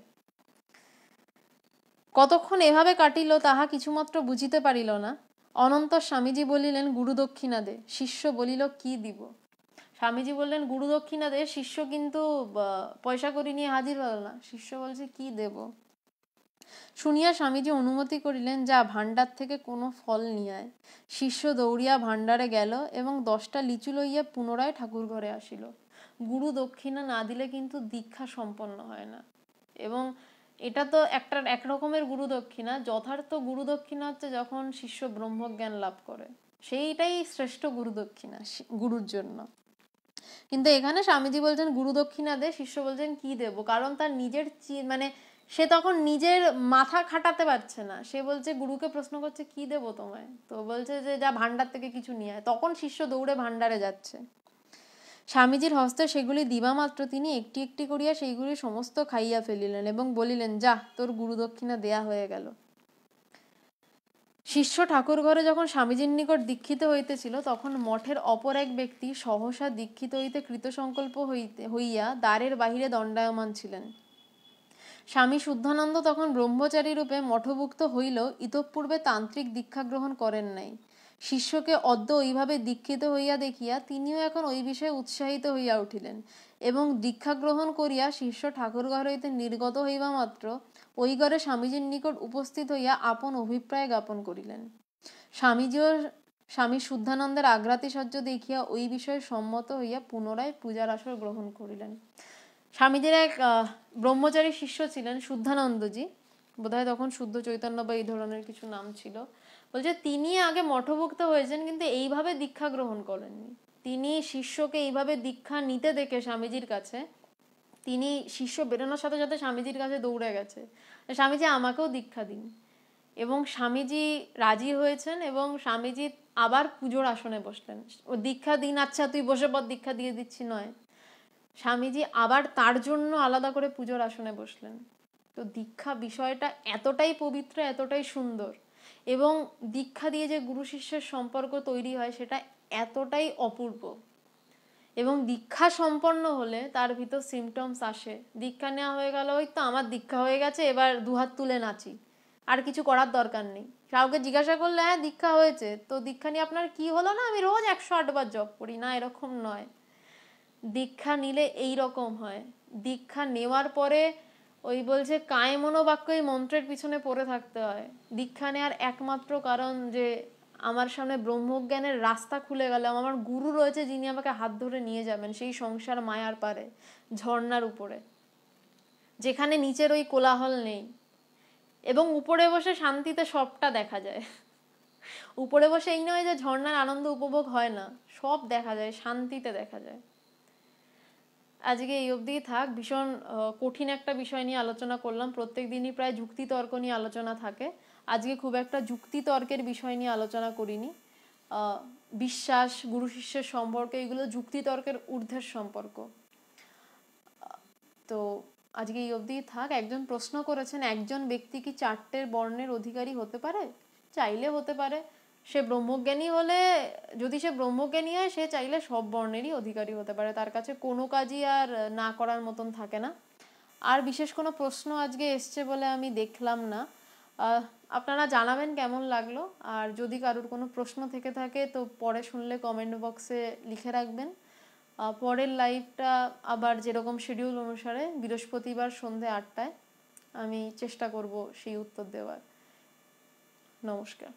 কতক্ষণ এভাবে কাটিল তাহা কিছুমাত্র বুঝিতে পারিল না। অনন্তর স্বামীজি বলিলেন, গুরু দক্ষিণা দে। শিষ্য বলিল, কি দিব? স্বামীজি বললেন, গুরু দক্ষিণা দে। শিষ্য কিন্তু পয়সা করি নিয়ে হাজির হল না। শিষ্য বলছে, কি দেব? শুনিয়া স্বামীজি অনুমতি করিলেন, যা ভাণ্ডার থেকে কোনো ফল নিয়ে আয়। শিষ্য দৌড়িয়া ভাণ্ডারে গেল এবং 10টা লিচু লইয়া পুনরায় ঠাকুর ঘরে আসিল। গুরু দক্ষিণা না দিলে কিন্তু দীক্ষা সম্পন্ন হয় না। এবং এটা তো এক রকমের গুরু দক্ষিণা। যথার্থ গুরু দক্ষিণা হচ্ছে যখন শিষ্য ব্রহ্মজ্ঞান লাভ করে, সেইটাই শ্রেষ্ঠ গুরু দক্ষিণা গুরুর জন্য। কিন্তু এখানে স্বামীজি বলছেন গুরু দক্ষিণা দে, শিষ্য বলছেন কি দেব? কারণ তার নিজের মানে সে তখন নিজের মাথা খাটাতে পারছে না। সে বলছে, গুরুকে প্রশ্ন করছে, কি দেব তোমায়? তো বলছে যে যা ভাণ্ডার থেকে কিছু নিয়ে আয়। তখন শিষ্য দৌড়ে ভাণ্ডারে যাচ্ছে। স্বামীজির হস্তে সেগুলি দিবা মাত্র তিনি একটি একটি করিয়া সেইগুলি সমস্ত খাইয়া ফেলিলেন এবং বলিলেন, যা, তোর গুরু দক্ষিণা দেয়া হয়ে গেল। শিষ্য ঠাকুর ঘরে যখন স্বামীজির নিকট দীক্ষিত হইতেছিল, তখন মঠের অপর এক ব্যক্তি সহসা দীক্ষিত হইতে কৃতসংকল্প হইয়া দ্বারের বাহিরে দণ্ডায়মান ছিলেন। স্বামী শুদ্ধানন্দ তখন ব্রহ্মচারী রূপে মঠভুক্ত হইলেও ইতঃপূর্বে তান্ত্রিক দীক্ষা গ্রহণ করেন নাই। শিষ্যকে অদ্য ওইভাবে দীক্ষিত হইয়া দেখিয়া তিনিও এখন ওই বিষয়ে উৎসাহিত হইয়া উঠিলেন এবং দীক্ষা গ্রহণ করিয়া শিষ্য ঠাকুর ঘর হইতে নির্গত হইবা মাত্র ওই ঘরে স্বামীজির নিকট উপস্থিত হইয়া আপন অভিপ্রায় জ্ঞাপন করিলেন। স্বামীজিও স্বামী শুদ্ধানন্দের আগ্রাতিশয্য দেখিয়া ওই বিষয়ে সম্মত হইয়া পুনরায় পূজার আসর গ্রহণ করিলেন। স্বামীজির এক ব্রহ্মচারী শিষ্য ছিলেন শুদ্ধানন্দজি, বোধহয় তখন শুদ্ধ চৈতন্য বা এই ধরনের কিছু নাম ছিল। বলছে তিনি আগে মঠভুক্ত হয়েছেন, কিন্তু এইভাবে দীক্ষা গ্রহণ করেননি। তিনি শিষ্যকে এইভাবে দীক্ষা নিতে দেখে স্বামীজির কাছে, তিনি শিষ্য বেরোনোর সাথে সাথে স্বামীজির কাছে দৌড়ে গেছে, স্বামীজি আমাকেও দীক্ষা দিন। এবং স্বামীজি রাজি হয়েছেন এবং স্বামীজি আবার পুজোর আসনে বসলেন। ও দীক্ষা দিন, আচ্ছা তুই বসে পর, দীক্ষা দিয়ে দিচ্ছি নয়, স্বামীজি আবার তার জন্য আলাদা করে পুজোর আসনে বসলেন। তো দীক্ষা বিষয়টা এতটাই পবিত্র, এতটাই সুন্দর, এবং দীক্ষা দিয়ে যে গুরু শিষ্যের সম্পর্ক তৈরি হয় সেটা এতটাই অপূর্ব। এবং দীক্ষা সম্পন্ন হলে তার ভিতর সিমটমস আসে। দীক্ষা নেওয়া হয়ে গেল, ওই তো আমার দীক্ষা হয়ে গেছে, এবার দুহাত তুলে নাচি, আর কিছু করার দরকার নেই। কাউকে জিজ্ঞাসা করলে, হ্যাঁ দীক্ষা হয়েছে তো, দীক্ষা নিয়ে আপনার কি হলো? না আমি রোজ 108 বার জপ করি। না, এরকম নয়। দীক্ষা নিলে এই রকম হয়। দীক্ষা নেওয়ার পরে ওই বলছে কায় মনোবাক্য এই মন্ত্রের পিছনে পড়ে থাকতে হয়। দীক্ষা নেওয়ার একমাত্র কারণ যে আমার সামনে ব্রহ্মজ্ঞানের রাস্তা খুলে গেল, আমার গুরু রয়েছে যিনি আমাকে হাত ধরে নিয়ে যাবেন সেই সংসার মায়ার পারে, ঝর্ণার উপরে, যেখানে নিচের ওই কোলাহল নেই এবং উপরে বসে শান্তিতে সবটা দেখা যায়। উপরে বসে এই নয় যে ঝর্ণার আনন্দ উপভোগ হয় না, সব দেখা যায়, শান্তিতে দেখা যায়। আজকে এই অবধিই থাক। ভীষণ কঠিন একটা বিষয় নিয়ে আলোচনা করলাম। প্রত্যেক দিনই প্রায় যুক্তি তর্ক নিয়ে আলোচনা থাকে, আজকে খুব একটা যুক্তি তর্কের বিষয় নিয়ে আলোচনা করিনি। বিশ্বাস, গুরু শিষ্যের সম্পর্ক, এগুলো যুক্তি তর্কের ঊর্ধ্বের সম্পর্ক। তো আজকে এই অবধিই থাক। একজন প্রশ্ন করেছেন, একজন ব্যক্তি কি 4টে বর্ণের অধিকারী হতে পারে? চাইলে হতে পারে। সে ব্রহ্মজ্ঞানী হলে, যদি সে ব্রহ্মজ্ঞানী হয়, সে চাইলে সব বর্ণেরই অধিকারী হতে পারে। তার কাছে কোনো কাজই আর না করার মতন থাকে না। আর বিশেষ কোনো প্রশ্ন আজকে এসছে বলে আমি দেখলাম না। আপনারা জানাবেন কেমন লাগলো। আর যদি কারোর কোনো প্রশ্ন থেকে থাকে তো পরে শুনলে কমেন্ট বক্সে লিখে রাখবেন। পরের লাইভটা আবার যেরকম শিডিউল অনুসারে বৃহস্পতিবার সন্ধে 8টায় আমি চেষ্টা করব সেই উত্তর দেওয়ার। নমস্কার।